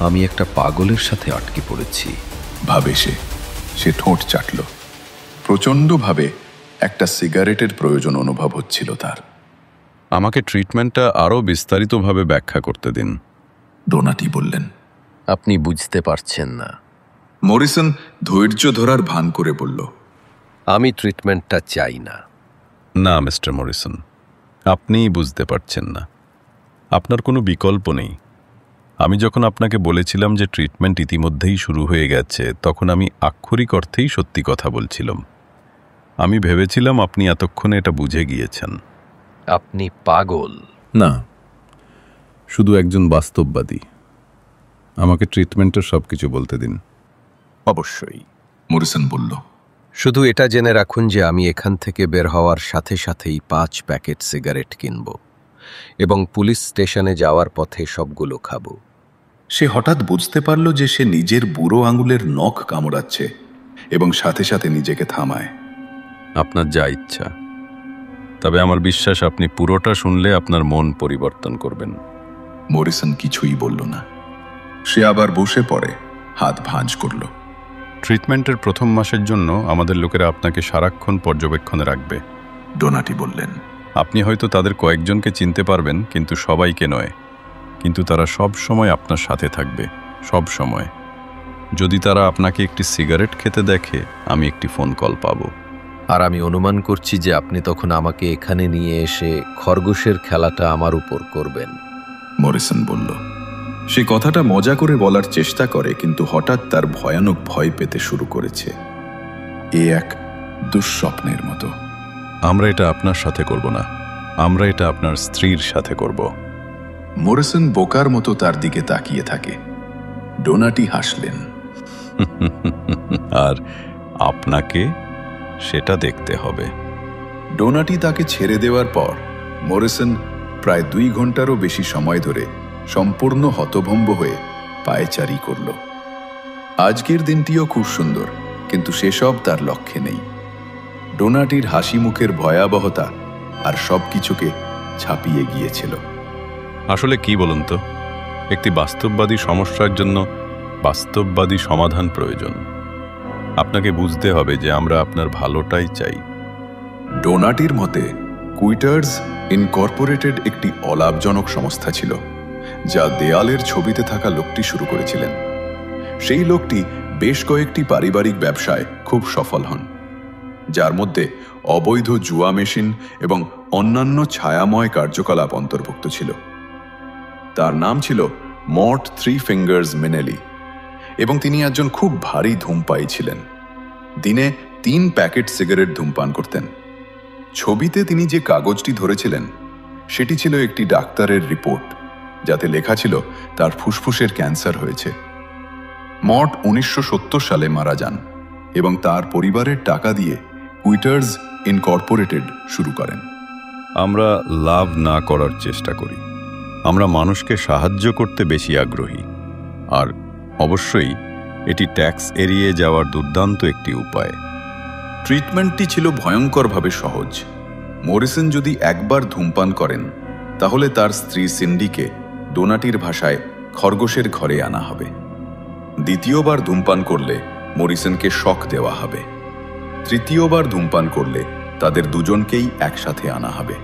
C: আমি একটা পাগলের সাথে আটকে পড়েছি,
B: ভাবে সে ঠোঁট চাটল। প্রচণ্ডভাবে একটা সিগারেটের প্রয়োজন অনুভব হচ্ছিল তার।
A: আমাকে ট্রিটমেন্টটা আরও বিস্তারিতভাবে ব্যাখ্যা করতে দিন,
B: ডোনাটি বললেন।
C: আপনি বুঝতে পারছেন না।
B: মরিসন ধৈর্য ধরার ভান করে বলল,
C: আমি ট্রিটমেন্টটা চাই না।
A: না মিস্টার মরিসন, আপনিই বুঝতে পারছেন না। আপনার কোনো বিকল্প নেই। আমি যখন আপনাকে বলেছিলাম যে ট্রিটমেন্ট ইতিমধ্যেই শুরু হয়ে গেছে, তখন আমি আক্ষরিক অর্থেই সত্যি কথা বলছিলাম। আমি ভেবেছিলাম আপনি এতক্ষণে এটা বুঝে গিয়েছেন।
C: আপনি পাগল।
A: না, শুধু একজন বাস্তববাদী। আমাকে ট্রিটমেন্টের সব কিছু বলতে দিন।
B: অবশ্যই, মরিসন বলল।
C: শুধু এটা জেনে রাখুন যে আমি এখান থেকে বের হওয়ার সাথে সাথেই 5 প্যাকেট সিগারেট কিনব এবং পুলিশ স্টেশনে যাওয়ার পথে সবগুলো খাব।
B: সে হঠাৎ বুঝতে পারল যে সে নিজের বুড়ো আঙুলের নখ কামড়াচ্ছে এবং সাথে সাথে নিজেকে থামায়।
A: আপনার যা ইচ্ছা, তবে আমার বিশ্বাস আপনি পুরোটা শুনলে আপনার মন পরিবর্তন করবেন।
B: মরিসন কিছুই বলল না। সে আবার বসে পড়ে, হাত ভাঁজ করল।
A: ট্রিটমেন্টের প্রথম মাসের জন্য আমাদের লোকেরা আপনাকে সারাক্ষণ পর্যবেক্ষণে রাখবে,
B: ডোনাটি বললেন।
A: আপনি হয়তো তাদের কয়েকজনকে চিনতে পারবেন, কিন্তু সবাইকে নয়। কিন্তু তারা সব সময় আপনার সাথে থাকবে, সব সময়। যদি তারা আপনাকে একটি সিগারেট খেতে দেখে, আমি একটি ফোন কল পাব।
C: আর আমি অনুমান করছি যে আপনি তখন আমাকে এখানে নিয়ে এসে খরগোশের খেলাটা আমার উপর করবেন।
B: মরিসন বলল। সে কথাটা মজা করে বলার চেষ্টা করে, কিন্তু হঠাৎ তার ভয়ানক ভয় পেতে শুরু করেছে। এ এক দুঃস্বপ্নের মতো।
A: আমরা এটা আপনার সাথে করব না, আমরা এটা আপনার স্ত্রীর সাথে করব।
B: মরিসন বোকার মতো তার দিকে তাকিয়ে থাকে। ডোনাটি হাসলেন।
A: আর আপনাকে সেটা দেখতে হবে।
B: ডোনাটি তাকে ছেড়ে দেওয়ার পর মরিসন প্রায় 2 ঘন্টারও বেশি সময় ধরে সম্পূর্ণ হতভম্ব হয়ে পায়চারি করল। আজকের দিনটিও খুব সুন্দর, কিন্তু সেসব তার লক্ষ্যে নেই। ডোনাটির হাসি মুখের ভয়াবহতা আর সবকিছুকে ছাপিয়ে গিয়েছিল।
A: আসলে কি বলুন তো, একটি বাস্তববাদী সমস্যার জন্য বাস্তববাদী সমাধান প্রয়োজন। আপনাকে বুঝতে হবে যে আমরা আপনার ভালোটাই চাই।
B: ডোনাটির মতে কুইটার্স ইনকর্পোরেটেড একটি অলাভজনক সংস্থা ছিল, যা দেয়ালের ছবিতে থাকা লোকটি শুরু করেছিলেন। সেই লোকটি বেশ কয়েকটি পারিবারিক ব্যবসায় খুব সফল হন। যার মধ্যে অবৈধ জুয়া মেশিন এবং অন্যান্য ছায়াময় কার্যকলাপ অন্তর্ভুক্ত ছিল। তার নাম ছিল মর্ট থ্রি ফিঙ্গার্স মিনেলি এবং তিনি একজন খুব ভারী ধূমপায়ী ছিলেন। দিনে 3 প্যাকেট সিগারেট ধূমপান করতেন। ছবিতে তিনি যে কাগজটি ধরেছিলেন সেটি ছিল একটি ডাক্তারের রিপোর্ট, যাতে লেখা ছিল তার ফুসফুসের ক্যান্সার হয়েছে। মর্ট 1970 সালে মারা যান এবং তার পরিবারের টাকা দিয়ে কুইটার্স ইনকর্পোরেটেড শুরু করেন।
A: আমরা লাভ না করার চেষ্টা করি, আমরা মানুষকে সাহায্য করতে বেশি আগ্রহী। আর অবশ্যই এটি ট্যাক্স এড়িয়ে যাওয়ার দুর্দান্ত একটি উপায়।
B: ট্রিটমেন্টটি ছিল ভয়ঙ্করভাবে সহজ। মরিসন যদি একবার ধূমপান করেন তাহলে তার স্ত্রী সিন্ডিকে ডোনাটির ভাষায় খরগোশের ঘরে আনা হবে। দ্বিতীয়বার ধূমপান করলে মরিসনকে শক দেওয়া হবে। তৃতীয়বার ধূমপান করলে তাদের দুজনকেই একসাথে আনা হবে।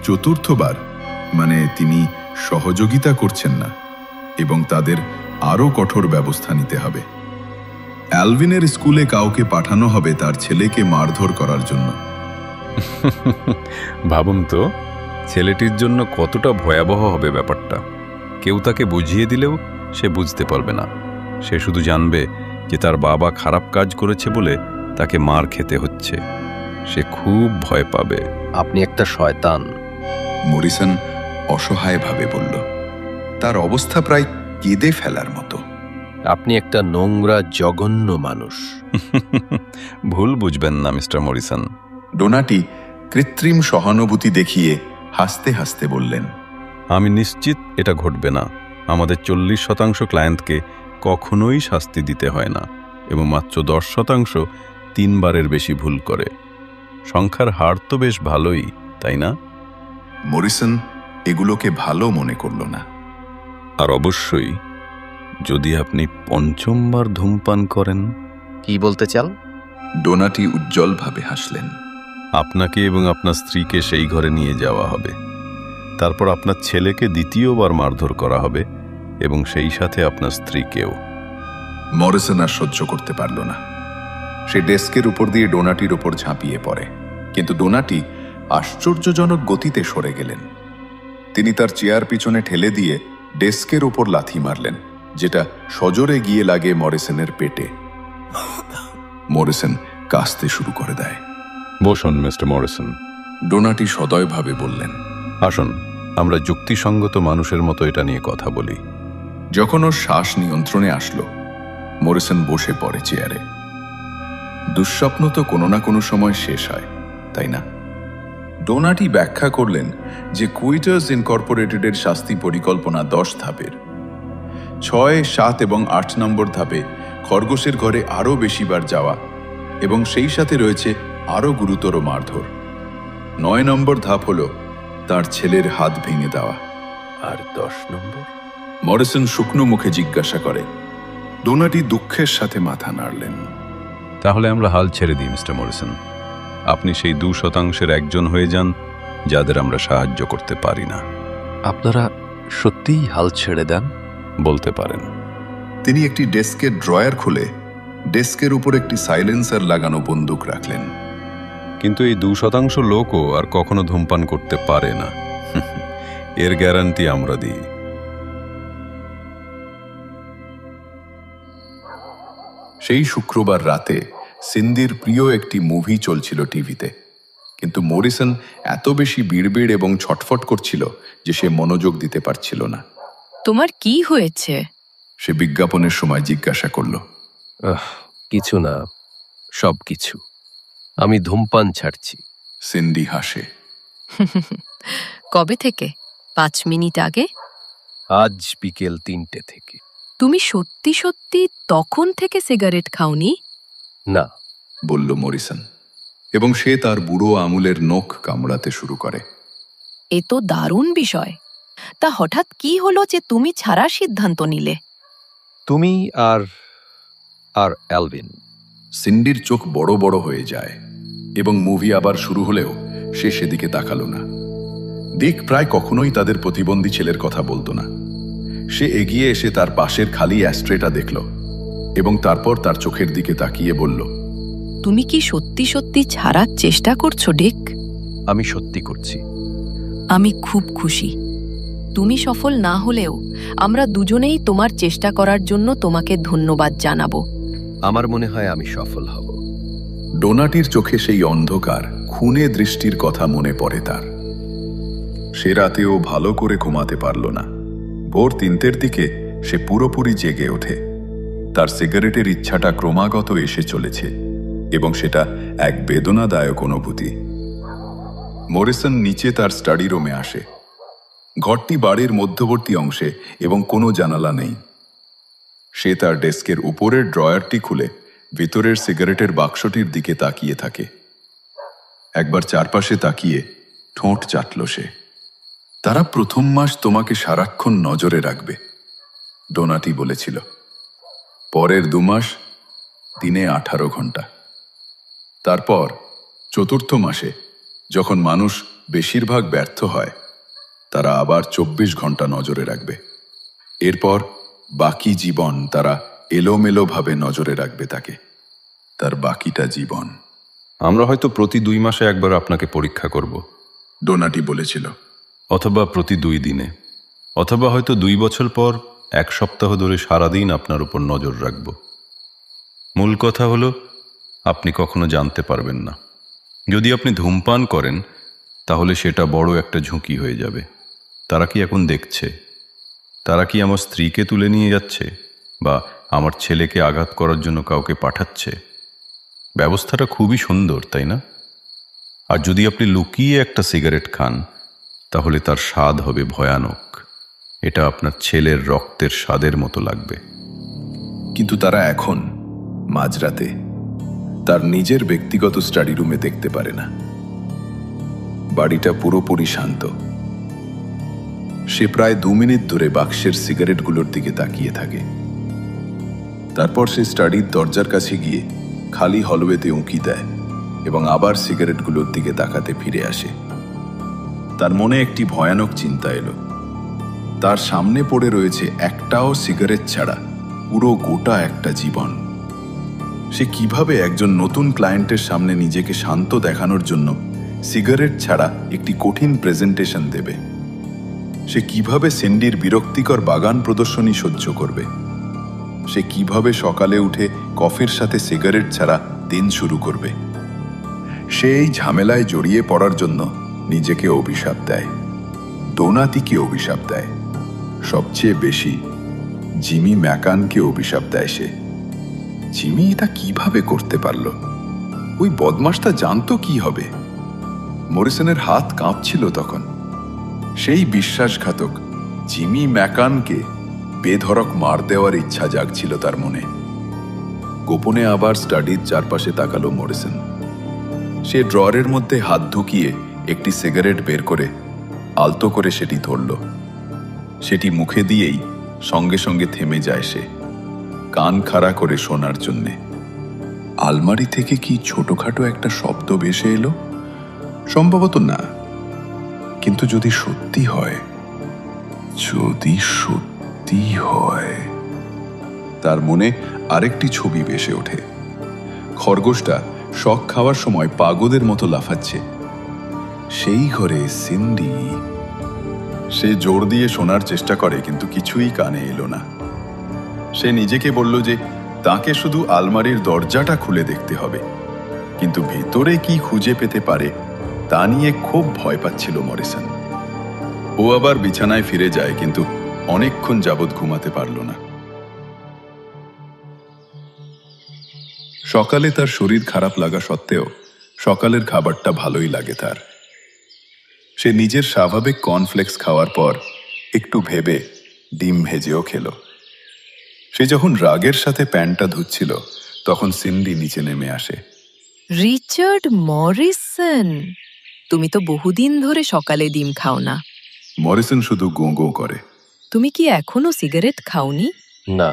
B: চতুর্থবার মানে তিনি সহযোগিতা করছেন না এবং তাদের আরও কঠোর ব্যবস্থা নিতে হবে। অ্যালভিনের স্কুলে কাউকে পাঠানো হবে তার ছেলেকে মারধর করার জন্য।
A: ভাবুন তো, ছেলেটির জন্য কতটা ভয়াবহ হবে ব্যাপারটা। কেউ তাকে বুঝিয়ে দিলেও সে বুঝতে পারবে না। সে শুধু জানবে যে তার বাবা খারাপ কাজ করেছে বলে তাকে মার খেতে হচ্ছে। সে খুব ভয় পাবে।
C: আপনি একটা শয়তান।
B: মরিসন অসহায়ভাবে বলল, তার অবস্থা প্রায় কেঁদে ফেলার মতো।
C: আপনি একটা নোংরা জঘন্য মানুষ।
A: ভুল বুঝবেন না মিস্টার মরিসন।
B: ডোনাটি কৃত্রিম সহানুভূতি দেখিয়ে হাসতে হাসতে বললেন,
A: আমি নিশ্চিত এটা ঘটবে না। আমাদের 40% ক্লায়েন্টকে কখনোই শাস্তি দিতে হয় না এবং মাত্র 10% 3 বারের বেশি ভুল করে। সংখ্যার হার তো বেশ ভালোই, তাই না?
B: মরিসন এগুলোকে ভালো মনে করল না।
A: আর অবশ্যই যদি আপনি 5বার ধূমপান করেন।
C: কি বলতে চান?
B: ডোনাটি উজ্জ্বলভাবে হাসলেন।
A: আপনাকে এবং আপনার স্ত্রীকে সেই ঘরে নিয়ে যাওয়া হবে। তারপর আপনার ছেলেকে দ্বিতীয়বার মারধর করা হবে এবং সেই সাথে আপনার স্ত্রীকেও।
B: মরিসন আর সহ্য করতে পারল না। সে ডেস্কের উপর দিয়ে ডোনাটির উপর ঝাঁপিয়ে পড়ে, কিন্তু ডোনাটি আশ্চর্যজনক গতিতে সরে গেলেন। তিনি তার চেয়ার পিছনে ঠেলে দিয়ে ডেস্কের উপর লাথি মারলেন, যেটা সজোরে গিয়ে লাগে মরিসনের পেটে। মরিসন কাশতে শুরু করে দেয়।
A: বসুন মিস্টার মরিসন।
B: ডোনাটি সদয়ভাবে বললেন,
A: আসুন, আমরা যুক্তিসঙ্গত মানুষের মতো এটা নিয়ে কথা বলি।
B: যখন ওর শ্বাস নিয়ন্ত্রণে আসলো, মরিসন বসে পড়ে চেয়ারে। দুঃস্বপ্ন তো কোনো না কোনো সময় শেষ হয়, তাই না? ডোনাটি ব্যাখ্যা করলেন যে কুইটার্স ইনকর্পোরেটেডের শাস্তি পরিকল্পনা 10 ধাপের। 6, 7 এবং 8 নম্বর ধাপে খরগোশের ঘরে আরও বেশিবার যাওয়া এবং সেই সাথে রয়েছে আরও গুরুতর মারধর। 9 নম্বর ধাপ হল তার ছেলের হাত ভেঙে দেওয়া।
C: আর 10 নম্বর?
B: মরিসন শুকনো মুখে জিজ্ঞাসা করে। ডোনাটি দুঃখের সাথে মাথা নাড়লেন।
A: তাহলে আমরা হাল ছেড়ে দিই মিস্টার মরিসন। আপনি সেই 2% একজন হয়ে যান যাদের আমরা সাহায্য করতে পারি না।
C: আপনারা সত্যিই হাল ছেড়ে দেন?
A: বলতে পারেন।
B: তিনি একটি ডেস্কের ড্রয়ার খুলে ডেস্কের উপর একটি সাইলেন্সার লাগানো বন্দুক রাখলেন।
A: কিন্তু এই 2% লোকও আর কখনো ধূমপান করতে পারে না। এর গ্যারান্টি আমরা দিই।
B: সেই শুক্রবার রাতে সিন্দির প্রিয় একটি মুভি চলছিল টিভিতে, কিন্তু মরিসন এত বেশি বিড়বিড় এবং ছটফট করছিল যে সে মনোযোগ দিতে পারছিল না।
E: তোমার কি হয়েছে?
B: সে বিজ্ঞাপনের সময় জিজ্ঞাসা করল।
C: কিছু না, সব কিছু। আমি ধূমপান ছাড়ছি।
B: সিন্ডি হাসে।
F: কবে থেকে? 5 মিনিট আগে?
C: আজ বিকেল 3টে থেকে।
F: তুমি সত্যি সত্যি তখন থেকে সিগারেট খাওনি?
C: না,
B: বলল মরিসন, এবং সে তার বুড়ো আঙুলের নখ কামড়াতে শুরু করে।
F: এ তো দারুণ বিষয়। তা হঠাৎ কি হলো যে তুমি ছাড়ার সিদ্ধান্ত নিলে?
C: তুমি আর অ্যালভিন।
B: সিন্ডির চোখ বড় বড় হয়ে যায় এবং মুভি আবার শুরু হলেও সে সেদিকে তাকালো না। দিক প্রায় কখনোই তাদের প্রতিবন্ধী ছেলের কথা বলতো না। সে এগিয়ে এসে তার পাশের খালি অ্যাস্ট্রেটা দেখল এবং তারপর তার চোখের দিকে তাকিয়ে বলল,
F: তুমি কি সত্যি সত্যি ছাড়ার চেষ্টা করছো ডিক?
C: আমি সত্যি করছি।
F: আমি খুব খুশি। তুমি সফল না হলেও আমরা দুজনেই তোমার চেষ্টা করার জন্য তোমাকে ধন্যবাদ জানাবো।
C: আমার মনে হয় আমি সফল হব।
B: ডোনাটির চোখে সেই অন্ধকার খুনে দৃষ্টির কথা মনে পড়ে তার। সে রাতেও ভালো করে ঘুমাতে পারল না। ভোর 3টের দিকে সে পুরোপুরি জেগে ওঠে। তার সিগারেটের ইচ্ছাটা ক্রমাগত এসে চলেছে এবং সেটা এক বেদনাদায়ক অনুভূতি। মরিসন নিচে তার স্টাডি রুমে আসে। ঘরটি বাড়ির মধ্যবর্তী অংশে এবং কোনো জানালা নেই। সে তার ডেস্কের উপরের ড্রয়ারটি খুলে ভিতরের সিগারেটের বাক্সটির দিকে তাকিয়ে থাকে। একবার চারপাশে তাকিয়ে ঠোঁট চাটল সে। তারা প্রথম মাস তোমাকে সারাক্ষণ নজরে রাখবে, ডোনাটি বলেছিল। পরের 2 মাস দিনে 18 ঘন্টা। তারপর চতুর্থ মাসে যখন মানুষ বেশিরভাগ ব্যর্থ হয়, তারা আবার 24 ঘন্টা নজরে রাখবে। এরপর বাকি জীবন তারা এলোমেলোভাবে নজরে রাখবে তাকে, তার বাকিটা জীবন।
A: আমরা হয়তো প্রতি 2 মাসে একবার আপনাকে পরীক্ষা করব,
B: ডোনাটি বলেছিল।
A: অথবা প্রতি 2 দিনে, অথবা হয়তো 2 বছর পর 1 সপ্তাহ ধরে সারাদিন আপনার উপর নজর রাখব। মূল কথা হলো, আপনি কখনো জানতে পারবেন না। যদি আপনি ধূমপান করেন তাহলে সেটা বড় একটা ঝুঁকি হয়ে যাবে। তারা কি এখন দেখছে? তারা কি আমার স্ত্রীকে তুলে নিয়ে যাচ্ছে বা আমার ছেলেকে আঘাত করার জন্য কাউকে পাঠাচ্ছে? ব্যবস্থাটা খুবই সুন্দর, তাই না? আর যদি আপনি লুকিয়ে একটা সিগারেট খান তাহলে তার স্বাদ হবে ভয়ানক। এটা আপনার ছেলের রক্তের স্বাদের মতো লাগবে।
B: কিন্তু তারা এখন মাঝরাতে তার নিজের ব্যক্তিগত স্টাডি রুমে দেখতে পারে না। বাড়িটা পুরোপুরি শান্ত। সে প্রায় 2 মিনিট ধরে বাক্সের সিগারেটগুলোর দিকে তাকিয়ে থাকে। তারপর সে স্টাডির দরজার কাছে গিয়ে খালি হলওয়েতে উঁকি দেয় এবং আবার সিগারেটগুলোর দিকে তাকাতে ফিরে আসে। তার মনে একটি ভয়ানক চিন্তা এলো। তার সামনে পড়ে রয়েছে একটাও সিগারেট ছাড়া পুরো গোটা একটা জীবন। সে কিভাবে একজন নতুন ক্লায়েন্টের সামনে নিজেকে শান্ত দেখানোর জন্য সিগারেট ছাড়া একটি কঠিন প্রেজেন্টেশন দেবে? সে কিভাবে সিন্ডির বিরক্তিকর বাগান প্রদর্শনী সহ্য করবে? সে কিভাবে সকালে উঠে কফির সাথে সিগারেট ছাড়া দিন শুরু করবে? সে এই ঝামেলায় জড়িয়ে পড়ার জন্য নিজেকে অভিশাপ দেয়, ডোনাটিকে অভিশাপ দেয়, সবচেয়ে বেশি জিমি ম্যাকানকে অভিশাপ দেয় সে। জিমি এটা কিভাবে করতে পারল? ওই বদমাশটা জানতো কি হবে। মরিসনের হাত কাঁপছিল তখন। সেই বিশ্বাসঘাতক জিমি ম্যাকানকে বেধড়ক মার দেওয়ার ইচ্ছা জাগছিল তার মনে। গোপনে আবার স্টাডির চারপাশে তাকালো মরিসন। সে ড্রয়ারের মধ্যে হাত ঢুকিয়ে একটি সিগারেট বের করে আলতো করে সেটি ধরল। সেটি মুখে দিয়েই সঙ্গে সঙ্গে থেমে যায় সে, কান খাড়া করে শোনার জন্যে। আলমারি থেকে কি ছোটখাটো একটা শব্দ ভেসে এলো? সম্ভবত না, কিন্তু যদি সত্যি হয়, যদি সত্যি হয়, তার মনে আরেকটি ছবি ভেসে ওঠে। খরগোশটা শক খাওয়ার সময় পাগলের মতো লাফাচ্ছে। সেই ঘরে সিন্ডি। সে জোর দিয়ে শোনার চেষ্টা করে, কিন্তু কিছুই কানে এলো না। সে নিজেকে বলল যে তাকে শুধু আলমারির দরজাটা খুলে দেখতে হবে, কিন্তু ভেতরে কি খুঁজে পেতে পারে তা নিয়ে খুব ভয় পাচ্ছিল মরিসন। ও আবার বিছানায় ফিরে যায়, কিন্তু অনেকক্ষণ যাবৎ ঘুমাতে পারল না। সকালে তার শরীর খারাপ লাগা সত্ত্বেও সকালের খাবারটা ভালোই লাগে তার। সে নিজের স্বাভাবিক কর্নফ্লেক্স খাওয়ার পর একটু ভেবে ডিম ভেজেও খেল। সে যখন রাগের সাথে প্যান্টটা ধুচ্ছিল তখন সিন্ডি নিচে নেমে আসে।
F: রিচার্ড মরিসন, তুমি তো বহুদিন ধরে সকালে ডিম খাও না।
B: মরিসন শুধু গোঁ গোঁ করে।
F: তুমি কি এখনো সিগারেট খাওনি?
C: না।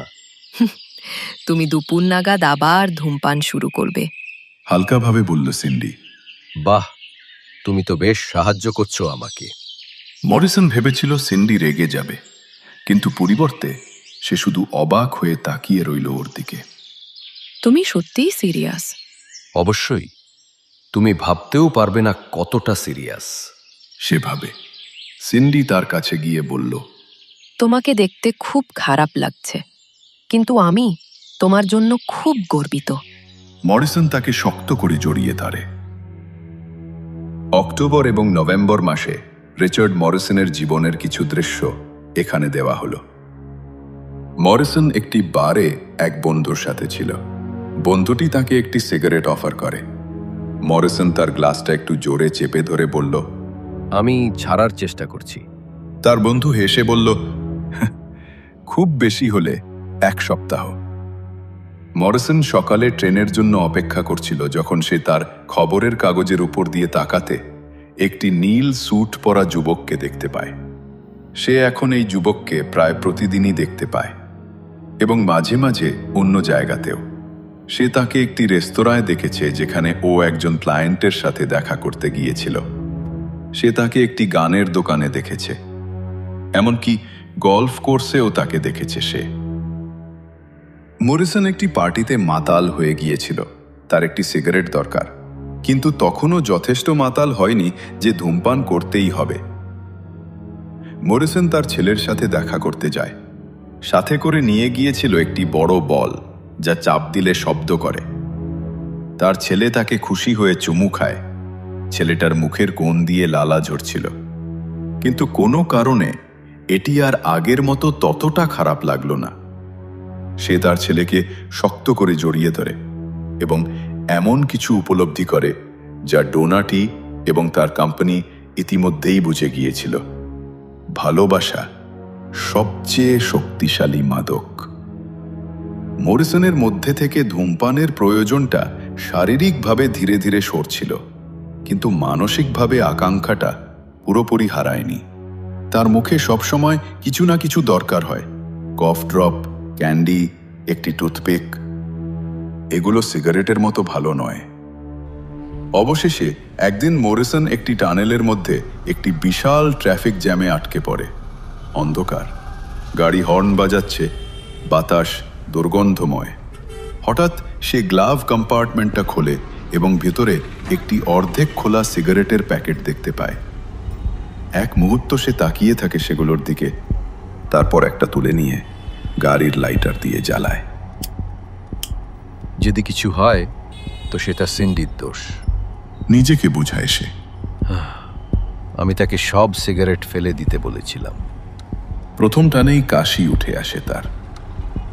F: তুমি দুপুর নাগাদ আবার ধূমপান শুরু করবে,
B: হালকাভাবে বলল সিন্ডি।
C: বাহ, তুমি তো বেশ সাহায্য করছো আমাকে।
B: মরিসন ভেবেছিল সিন্ডি রেগে যাবে, কিন্তু পরিবর্তে সে শুধু অবাক হয়ে তাকিয়ে রইল ওর দিকে।
F: তুমি সত্যিই সিরিয়াস?
C: অবশ্যই। তুমি ভাবতেও পারবে না কতটা সিরিয়াস।
B: সে ভাবে। সিন্ডি তার কাছে গিয়ে বলল,
F: তোমাকে দেখতে খুব খারাপ লাগছে, কিন্তু আমি তোমার জন্য খুব গর্বিত।
B: মরিসন তাকে শক্ত করে জড়িয়ে ধরে। অক্টোবর এবং নভেম্বর মাসে রিচার্ড মরিসনের জীবনের কিছু দৃশ্য এখানে দেওয়া হলো। মরিসন একটি বারে এক বন্ধুর সাথে ছিল। বন্ধুটি তাকে একটি সিগারেট অফার করে। মরিসন তার গ্লাসটা একটু জোরে চেপে ধরে বলল,
C: আমি ছাড়ার চেষ্টা করছি।
B: তার বন্ধু হেসে বলল, খুব বেশি হলে 1 সপ্তাহ। মরিসন সকালে ট্রেনের জন্য অপেক্ষা করছিল যখন সে তার খবরের কাগজের উপর দিয়ে তাকাতে একটি নীল স্যুট পরা যুবককে দেখতে পায়। সে এখন এই যুবককে প্রায় প্রতিদিনই দেখতে পায় এবং মাঝে মাঝে অন্য জায়গাতেও। সে তাকে একটি রেস্তোরাঁয় দেখেছে যেখানে ও একজন ক্লায়েন্টের সাথে দেখা করতে গিয়েছিল। সে তাকে একটি গানের দোকানে দেখেছে, এমনকি গল্ফ কোর্সেও তাকে দেখেছে সে। মরিসন একটি পার্টিতে মাতাল হয়ে গিয়েছিল। তার একটি সিগারেট দরকার, কিন্তু তখনও যথেষ্ট মাতাল হয়নি যে ধূমপান করতেই হবে। মরিসন তার ছেলের সাথে দেখা করতে যায়। সাথে করে নিয়ে গিয়েছিল একটি বড় বল যা চাপ দিলে শব্দ করে। তার ছেলে তাকে খুশি হয়ে চুমু খায়। ছেলেটার মুখের কোণ দিয়ে লালা ঝরছিল, কিন্তু কোনো কারণে এটি আর আগের মতো ততটা খারাপ লাগলো না। সে তার ছেলেকে শক্ত করে জড়িয়ে ধরে এবং এমন কিছু উপলব্ধি করে যা ডোনাটি এবং তার কোম্পানি ইতিমধ্যেই বুঝে গিয়েছিল: ভালোবাসা সবচেয়ে শক্তিশালী মাদক। মরিসনের মধ্যে থেকে ধূমপানের প্রয়োজনটা শারীরিকভাবে ধীরে ধীরে সরছিল, কিন্তু মানসিকভাবে আকাঙ্ক্ষাটা পুরোপুরি হারায়নি। তার মুখে সবসময় কিছু না কিছু দরকার হয়: কফ ড্রপ, ক্যান্ডি, একটি টুথপিক। এগুলো সিগারেটের মতো ভালো নয়। অবশেষে একদিন মরিসন একটি টানেলের মধ্যে একটি বিশাল ট্রাফিক জ্যামে আটকে পড়ে। অন্ধকার, গাড়ি হর্ন বাজাচ্ছে, বাতাস দুর্গন্ধময়। হঠাৎ সে গ্লাভ কম্পার্টমেন্টটা খোলে এবং ভেতরে একটি অর্ধেক খোলা সিগারেটের প্যাকেট দেখতে পায়। এক মুহূর্ত সে তাকিয়ে থাকে সেগুলোর দিকে, তারপর একটা তুলে নিয়ে গাড়ির লাইটার দিয়ে জ্বালায়।
C: যদি কিছু হয় তো সেটা সিন্ডির দোষ।
B: নিজেকে বুঝায় সে।
C: আমি তাকে সব সিগারেট ফেলে দিতে বলেছিলাম।
B: প্রথম টানেই কাশি উঠে আসে তার।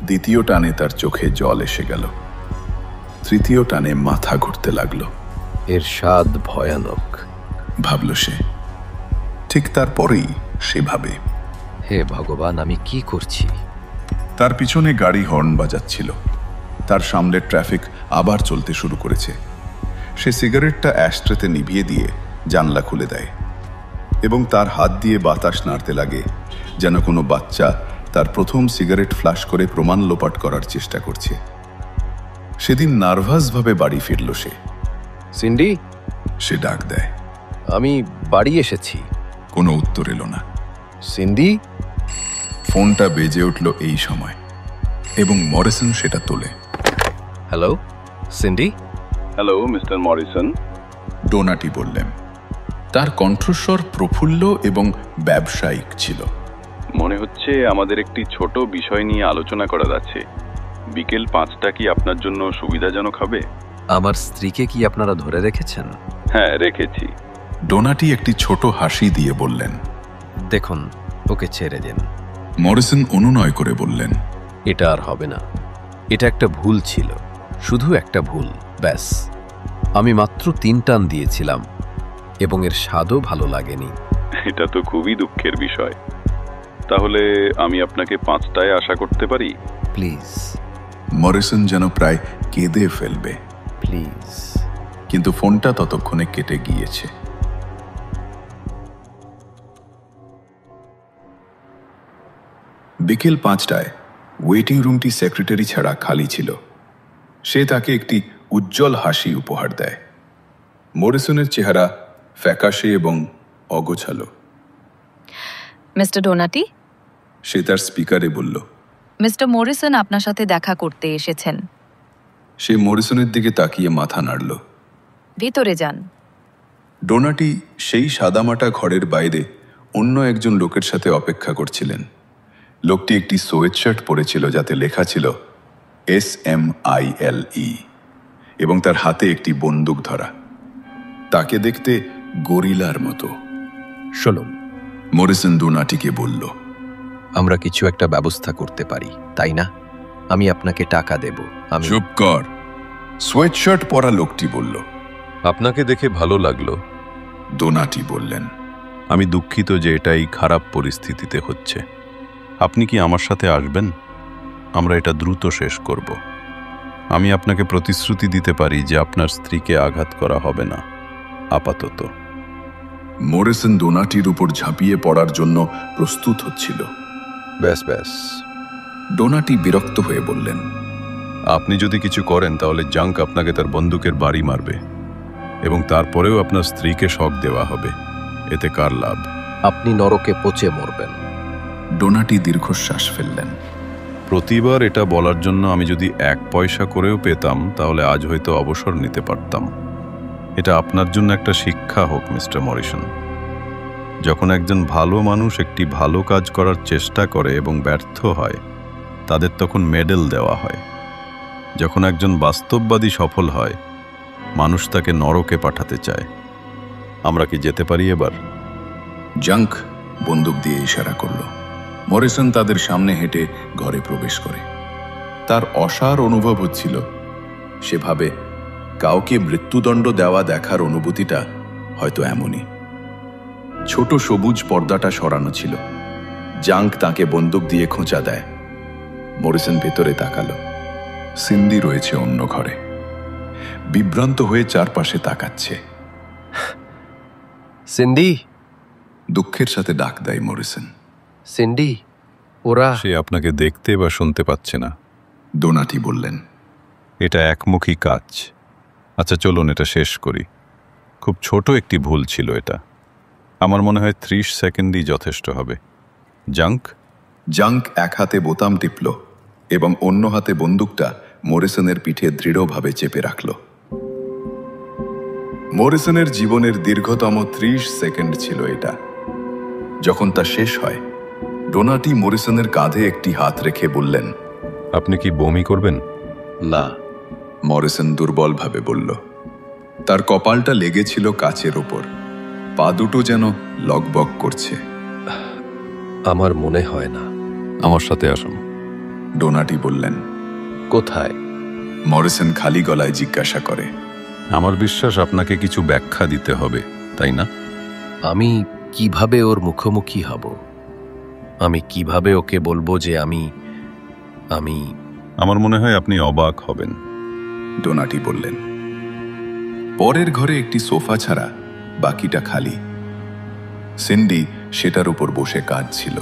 B: দ্বিতীয় টানে তার চোখে জল এসে গেল। তৃতীয় টানে মাথা ঘুরতে লাগলো।
C: এর স্বাদ ভয়ানক,
B: ভাবল সে। ঠিক তারপরেই সে ভাবে,
C: হে ভগবান, আমি কি করছি?
B: তার পিছনে গাড়ি হর্ন বাজাচ্ছিল। তার সামনের ট্রাফিক আবার চলতে শুরু করেছে। সে সিগারেটটা অ্যাশট্রেতে নিভিয়ে দিয়ে জানলা খুলে দেয় এবং তার হাত দিয়ে বাতাস নাড়তে লাগে, যেন কোনো বাচ্চা তার প্রথম সিগারেট ফ্লাশ করে প্রমাণ লোপাট করার চেষ্টা করছে। সেদিন নার্ভাসভাবে বাড়ি ফিরল সে।
C: সিন্ডি,
B: সে ডাক দেয়।
C: আমি বাড়ি এসেছি।
B: কোনো উত্তর এলো না।
C: সিন্ডি?
B: ফোনটা বেজে উঠল এই সময় এবং মরিসন সেটা তোলে।
C: Hello, Cindy?
A: Hello mister Morrison.
B: Donatti বললেন। তার কণ্ঠস্বর প্রফুল্ল এবং ব্যবসায়িক ছিল।
A: মনে হচ্ছে আমাদের একটি ছোট বিষয় নিয়ে আলোচনা করার আছে। বিকেল 5টা কি আপনার জন্য সুবিধাজনক হবে?
C: আমার স্ত্রীকে কি আপনারা ধরে রেখেছেন?
A: হ্যাঁ, রেখেছি।
B: ডোনাটি একটি ছোট হাসি দিয়ে বললেন।
C: দেখুন, ওকে ছেড়ে দিন।
B: মরিসন অনুনয় করে বললেন,
C: এটা আর হবে না। এটা একটা ভুল ছিল, শুধু একটা ভুল, ব্যাস। আমি মাত্র 3 টান দিয়েছিলাম এবং এর স্বাদও ভালো লাগেনি।
A: এটা তো খুবই দুঃখের বিষয়। তাহলে আমি আপনাকে 5টায় আশা করতে পারি?
C: প্লিজ।
B: মরিসন যেন প্রায় কেঁদে ফেলবে,
C: প্লিজ।
B: কিন্তু ফোনটা ততক্ষণে কেটে গিয়েছে। বিকেল 5টায় ওয়েটিং রুমটি সেক্রেটারি ছাড়া খালি ছিল। সে তাকে একটি উজ্জ্বল হাসি উপহার দেয়। মরিসনের চেহারা ফ্যাকাশে এবং অগোছালো।
E: মিস্টার ডোনাটি,
B: সে তার স্পিকারে বলল।
E: মিস্টার মরিসন আপনার সাথে দেখা করতে এসেছেন।
B: সে মরিসনের দিকে তাকিয়ে মাথা নাড়ল।
E: ভেতরে যান।
B: ডোনাটি সেই সাদামাটা ঘরের বাইরে অন্য একজন লোকের সাথে অপেক্ষা করছিলেন। লোকটি একটি সোয়েটশার্ট পরেছিল যাতে লেখা ছিল SMILE এবং তার হাতে একটি বন্দুক ধরা। তাকে দেখতে গরিলার মতো।
C: শুনুন,
B: মরিসন ডোনাটিকে বলল,
C: আমরা কিছু একটা ব্যবস্থা করতে পারি, তাই না? আমি আপনাকে টাকা দেব। আমি
B: চুপ কর, সোয়েটশার্ট পরা লোকটি বলল।
A: আপনাকে দেখে ভালো লাগলো।
B: ডোনাটি বললেন,
A: আমি দুঃখিত যে এটাই খারাপ পরিস্থিতিতে হচ্ছে। আপনি কি আমার সাথে আসবেন? আমরা এটা দ্রুত শেষ করব। আমি আপনাকে প্রতিশ্রুতি দিতে পারি যে আপনার স্ত্রীকে আঘাত করা হবে না আপাতত।
B: মরিসন ডোনাটির উপর ঝাঁপিয়ে পড়ার জন্য প্রস্তুত হচ্ছিল।
C: ব্যাস ব্যাস,
B: ডোনাটি বিরক্ত হয়ে বললেন,
A: আপনি যদি কিছু করেন তাহলে জাঙ্ক আপনাকে তার বন্দুকের বাড়ি মারবে এবং তারপরেও আপনার স্ত্রীকে শক দেওয়া হবে। এতে কার লাভ?
C: আপনি নরকে পচে মরবেন।
B: ডোনাটি দীর্ঘশ্বাস ফেললেন।
A: প্রতিবার এটা বলার জন্য আমি যদি 1 পয়সা করেও পেতাম তাহলে আজ হয়তো অবসর নিতে পারতাম। এটা আপনার জন্য একটা শিক্ষা হোক, মিস্টার মরিসন। যখন একজন ভালো মানুষ একটি ভালো কাজ করার চেষ্টা করে এবং ব্যর্থ হয়, তাদের তখন মেডেল দেওয়া হয়। যখন একজন বাস্তববাদী সফল হয়, মানুষ তাকে নরকে পাঠাতে চায়। আমরা কি যেতে পারি এবার?
B: জাঙ্ক বন্দুক দিয়ে ইশারা করল। মরিসন তাদের সামনে হেঁটে ঘরে প্রবেশ করে। তার অসার অনুভব হচ্ছিল। সে ভাবে, কাউকে মৃত্যুদণ্ড দেওয়া দেখার অনুভূতিটা হয়তো এমনই। ছোট সবুজ পর্দাটা সরানো ছিল। জাঙ্ক তাকে বন্দুক দিয়ে খোঁচা দেয়। মরিসন ভেতরে তাকালো। সিন্ডি রয়েছে অন্য ঘরে, বিভ্রান্ত হয়ে চারপাশে তাকাচ্ছে।
C: সিন্ডি,
B: দুঃখের সাথে ডাক দেয় মরিসন।
C: সিন্ডি, ওরা
A: সে আপনাকে দেখতে বা শুনতে পাচ্ছে না।
B: ডোনাটি বললেন,
A: এটা একমুখী কাজ। আচ্ছা চলুন এটা শেষ করি। খুব ছোট একটি ভুল ছিল এটা। আমার মনে হয় 30 সেকেন্ডই যথেষ্ট হবে। জাঙ্ক?
B: জাঙ্ক এক হাতে বোতাম টিপল এবং অন্য হাতে বন্দুকটা মরিসনের পিঠে দৃঢ়ভাবে চেপে রাখল। মরিসনের জীবনের দীর্ঘতম 30 সেকেন্ড ছিল এটা। যখন তা শেষ হয়, ডোনাটি মরিসনের কাঁধে একটি হাত রেখে বললেন,
A: আপনি কি বমি করবেন?
C: না।
B: মরিসন দুর্বলভাবে বলল। তার কপালটা লেগেছিল কাচের ওপর। পা দুটো যেন লগবগ করছে।
C: আমার মনে হয় না।
A: আমার সাথে আসুন।
B: ডোনাটি বললেন।
C: কোথায়?
B: মরিসন খালি গলায় জিজ্ঞাসা করে।
A: আমার বিশ্বাস আপনাকে কিছু ব্যাখ্যা দিতে হবে, তাই না?
C: আমি কিভাবে ওর মুখোমুখি হব? আমি কিভাবে ওকে বলবো যে আমি
A: আমার মনে হয় আপনি অবাক হবেন।
B: ডোনাটি বললেন। পরের ঘরে একটি সোফা ছাড়া বাকিটা খালি। সিন্ডি সেটার উপর বসে কাঁদছিল।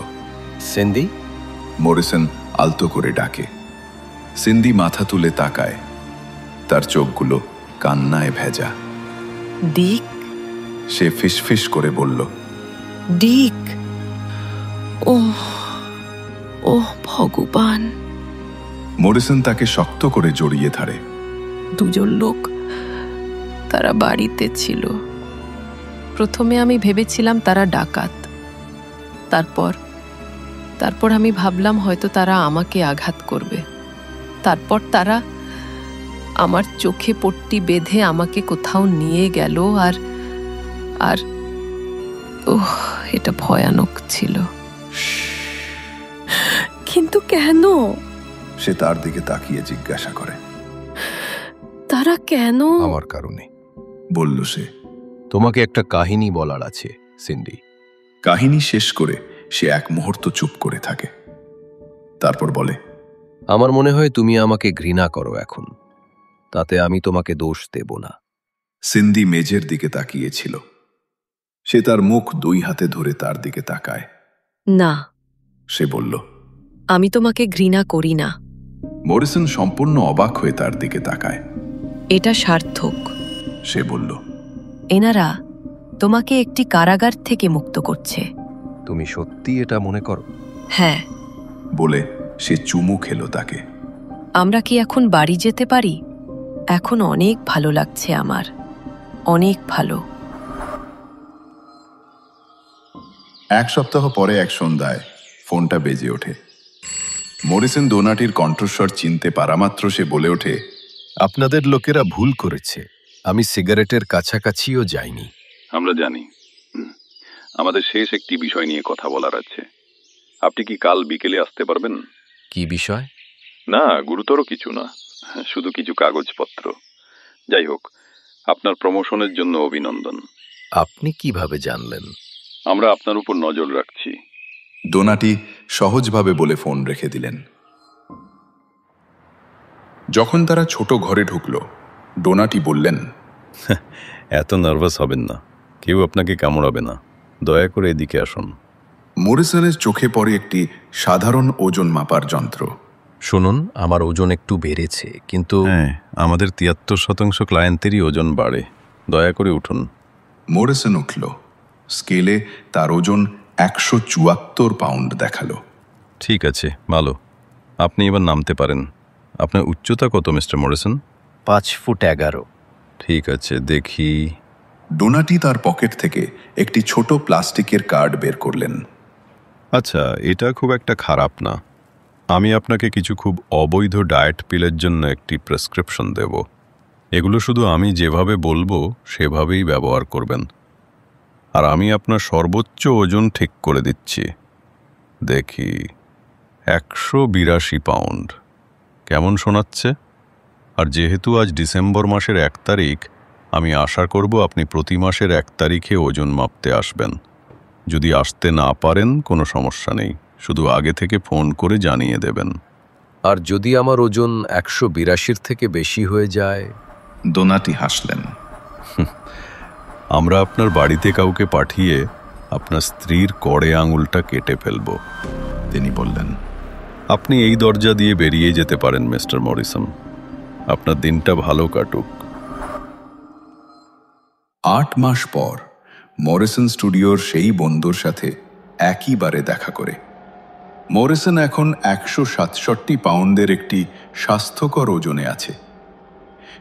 C: সিন্ডি?
B: মরিসন আলতো করে ডাকে। সিন্ডি মাথা তুলে তাকায়। তার চোখগুলো কান্নায় ভেজা।
F: ডিক,
B: সে ফিসফিস করে বলল,
F: ডিক, ও ভগবান।
B: মরিসন তাকে শক্ত করে জড়িয়ে ধরে।
F: দুজন লোক, তারা বাড়িতে ছিল। প্রথমে আমি ভেবেছিলাম তারা ডাকাত। তারপর আমি ভাবলাম হয়তো তারা আমাকে আঘাত করবে। তারপর তারা আমার চোখে পট্টি বেঁধে আমাকে কোথাও নিয়ে গেল। আর এটা ভয়ানক ছিল। কিন্তু কেন?
B: সে তার দিকে তাকিয়ে জিজ্ঞাসা করে।
F: তারা কেন?
C: আমার কারণে,
B: বলল সে।
C: তোমাকে একটা কাহিনী বলার আছে, সিন্ডি।
B: কাহিনী শেষ করে সে এক মুহূর্ত চুপ করে থাকে। তারপর বলে,
C: আমার মনে হয় তুমি আমাকে ঘৃণা করো এখন। তাতে আমি তোমাকে দোষ দেব না।
B: সিন্ডি মেজের দিকে তাকিয়েছিল। সে তার মুখ 2 হাতে ধরে তার দিকে তাকায়।
F: না,
B: সে বলল,
F: আমি তোমাকে ঘৃণা করি না।
B: মরিসন সম্পূর্ণ অবাক হয়ে তার দিকে তাকায়।
F: এটা সার্থক।
B: সে বলল,
F: এনারা তোমাকে একটি কারাগার থেকে মুক্ত করছে।
C: তুমি সত্যি এটা মনে করো?
F: হ্যাঁ।
B: বলে সে চুমু খেলো তাকে।
F: আমরা কি এখন বাড়ি যেতে পারি? এখন অনেক ভালো লাগছে আমার, অনেক ভালো।
B: 1 সপ্তাহ পরে এক সন্ধ্যায় ফোনটা বেজে ওঠে। মরিসন ডোনাটির কণ্ঠস্বর চিনতে পারামাত্র সে বলে ওঠে,
C: আপনাদের লোকেরা ভুল করেছে, আমি সিগারেটের কাছাকাছিও যাইনি।
A: আমরা জানি। আমাদের শেষ একটি বিষয় নিয়ে কথা বলার আছে। আপনি কি কাল বিকেলে আসতে পারবেন?
C: কি বিষয়?
A: না, গুরুতর কিছু না, শুধু কিছু কাগজপত্র। যাই হোক, আপনার প্রমোশনের জন্য অভিনন্দন।
C: আপনি কিভাবে জানলেন?
A: আমরা আপনার উপর নজর রাখছি।
B: ডোনাটি সহজভাবে বলে ফোন রেখে দিলেন। যখন তারা ছোট ঘরে ঢুকল, ডোনাটি বললেন,
A: এত নার্ভাস হবেন না, কেউ আপনাকে কামড়াবে না, দয়া করে এদিকে আসুন।
B: মরিসনের চোখে পড়ে একটি সাধারণ ওজন মাপার যন্ত্র।
C: শুনুন, আমার ওজন একটু বেড়েছে, কিন্তু
A: হ্যাঁ, আমাদের 73% ক্লায়েন্টেরই ওজন বাড়ে। দয়া করে উঠুন।
B: মরিসন উঠল। স্কেলে তার ওজন 174 পাউন্ড দেখালো।
A: ঠিক আছে, ভালো। আপনি এবার নামতে পারেন। আপনার উচ্চতা কত মিস্টার মরিসন?
C: 5 ফুট 11।
A: ঠিক আছে, দেখি।
B: ডোনাটি তার পকেট থেকে একটি ছোট প্লাস্টিকের কার্ড বের করলেন।
A: আচ্ছা, এটা খুব একটা খারাপ না। আমি আপনাকে কিছু খুব অবৈধ ডায়েট পিলের জন্য একটি প্রেসক্রিপশন দেব। এগুলো শুধু আমি যেভাবে বলবো সেভাবেই ব্যবহার করবেন। আর আমি আপনার সর্বোচ্চ ওজন ঠিক করে দিচ্ছি। দেখি, 182 পাউন্ড। কেমন শোনাচ্ছে? আর যেহেতু আজ ডিসেম্বর মাসের 1 তারিখ, আমি আশা করব আপনি প্রতি মাসের 1 তারিখে ওজন মাপতে আসবেন। যদি আসতে না পারেন কোনো সমস্যা নেই, শুধু আগে থেকে ফোন করে জানিয়ে দেবেন।
C: আর যদি আমার ওজন 182 থেকে বেশি হয়ে যায়?
B: ডোনাটি হাসলেন।
A: আমরা আপনার বাড়িতে কাউকে পাঠিয়ে আপনার স্ত্রীর কড়ে আঙুলটা কেটে ফেলব।
B: তিনি বললেন,
A: আপনি এই দরজা দিয়ে বেরিয়ে যেতে পারেন মিস্টার মরিসন। আপনার দিনটা ভালো কাটুক।
B: 8 মাস পর মরিসন স্টুডিওর সেই বন্ধুর সাথে একইবারে দেখা করে। মরিসন এখন 167 পাউন্ডের একটি স্বাস্থ্যকর ওজনে আছে।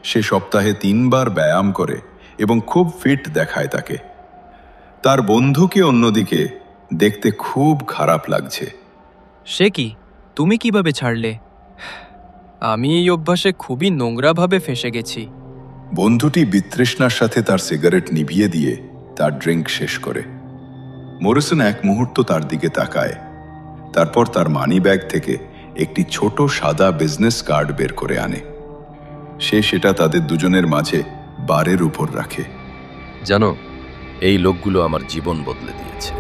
B: সে সপ্তাহে 3 বার ব্যায়াম করে এবং খুব ফিট দেখায় তাকে। তার বন্ধুকে অন্যদিকে দেখতে খুব খারাপ লাগছে।
G: সে কি, তুমি কিভাবে ছাড়লে? আমি এই অভ্যাসে খুবই নোংরাভাবে ফেঁসে গেছি।
B: বন্ধুটি বিতৃষ্ণার সাথে তার সিগারেট নিভিয়ে দিয়ে তার ড্রিঙ্ক শেষ করে। মরিসন এক মুহূর্ত তার দিকে তাকায়, তারপর তার মানি ব্যাগ থেকে একটি ছোট সাদা বিজনেস কার্ড বের করে আনে। সে সেটা তাদের দুজনের মাঝে বারের উপর রাখে।
C: জানো, এই লোকগুলো আমার জীবন বদলে দিয়েছে।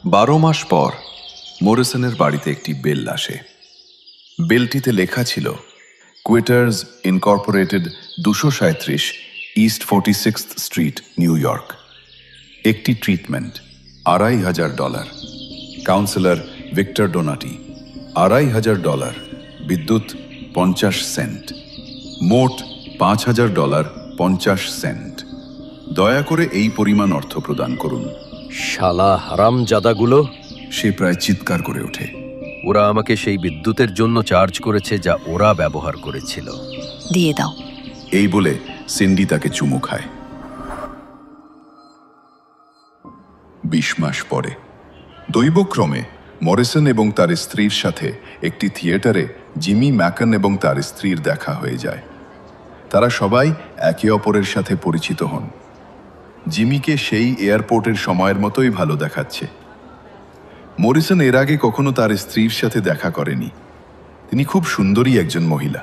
B: 12 মাস পর মরিসনের বাড়িতে একটি বেল আসে। বেলটিতে লেখা ছিল, Quitters Incorporated, 237 east 46th street, New York. একটি ট্রিটমেন্ট, $2,500। Counsellor Victor Donatti, $2,500। বিদ্যুৎ 50 সেন্ট। মোট $5,000 50 সেন্ট। দয়া করে এই পরিমাণ অর্থ প্রদান করুন।
C: শালা হারামজাদাগুলো!
B: সে প্রায় চিৎকার করে ওঠে।
C: ওরা আমাকে সেই বিদ্যুতের জন্য চার্জ করেছে যা ওরা ব্যবহার করেছিল।
E: দিয়ে দাও।
B: এই বলে সিন্ডি তাকে চুমু খায়। 20 মাস পরে দৈবক্রমে মরিসন এবং তার স্ত্রীর সাথে একটি থিয়েটারে জিমি ম্যাকন এবং তার স্ত্রীর দেখা হয়ে যায়। তারা সবাই একে অপরের সাথে পরিচিত হন। জিমিকে সেই এয়ারপোর্টের সময়ের মতোই ভালো দেখাচ্ছে। মরিসন এর আগে কখনো তার স্ত্রীর সাথে দেখা করেনি। তিনি খুব সুন্দরী একজন মহিলা।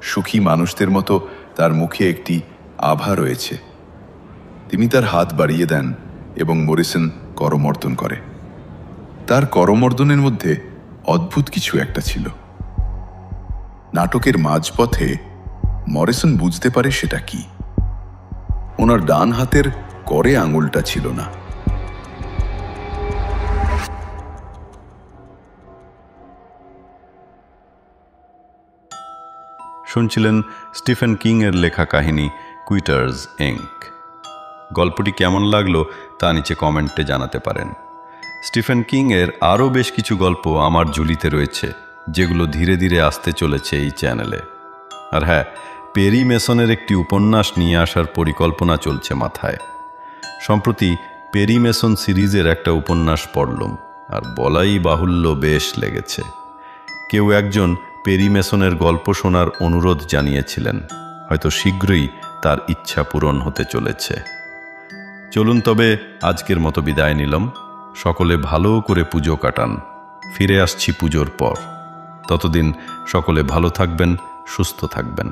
B: সুখী মানুষদের মতো তার মুখে একটি আভা রয়েছে। তিনি তার হাত বাড়িয়ে দেন এবং মরিসন করমর্দন করে। তার করমর্দনের মধ্যে অদ্ভুত কিছু একটা ছিল। নাটকের মাঝপথে মরিসন বুঝতে পারে সেটা কি। ওনার ডান হাতের করে আঙুলটা ছিল না।
A: শুনছিলেন স্টিফেন কিং এর লেখা কাহিনী কুইটার্স ইঙ্ক। গল্পটি কেমন লাগলো তা নিচে কমেন্টে জানাতে পারেন। স্টিফেন কিং এর আরও বেশ কিছু গল্প আমার ঝুলিতে রয়েছে, যেগুলো ধীরে ধীরে আসতে চলেছে এই চ্যানেলে। আর হ্যাঁ, পেরি মেসনের একটি উপন্যাস নিয়ে আসার পরিকল্পনা চলছে মাথায়। সম্প্রতি পেরি মেসন সিরিজের একটা উপন্যাস পড়লাম, আর বলাই বাহুল্য বেশ লেগেছে। কেউ একজন পেরি মেসনের গল্প শোনার অনুরোধ জানিয়েছিলেন, হয়তো শীঘ্রই তার ইচ্ছা পূরণ হতে চলেছে। চলুন তবে আজকের মতো বিদায় নিলাম। সকলে ভালো করে পুজো কাটান। ফিরে আসছি পুজোর পর। ততদিন সকলে ভালো থাকবেন, সুস্থ থাকবেন।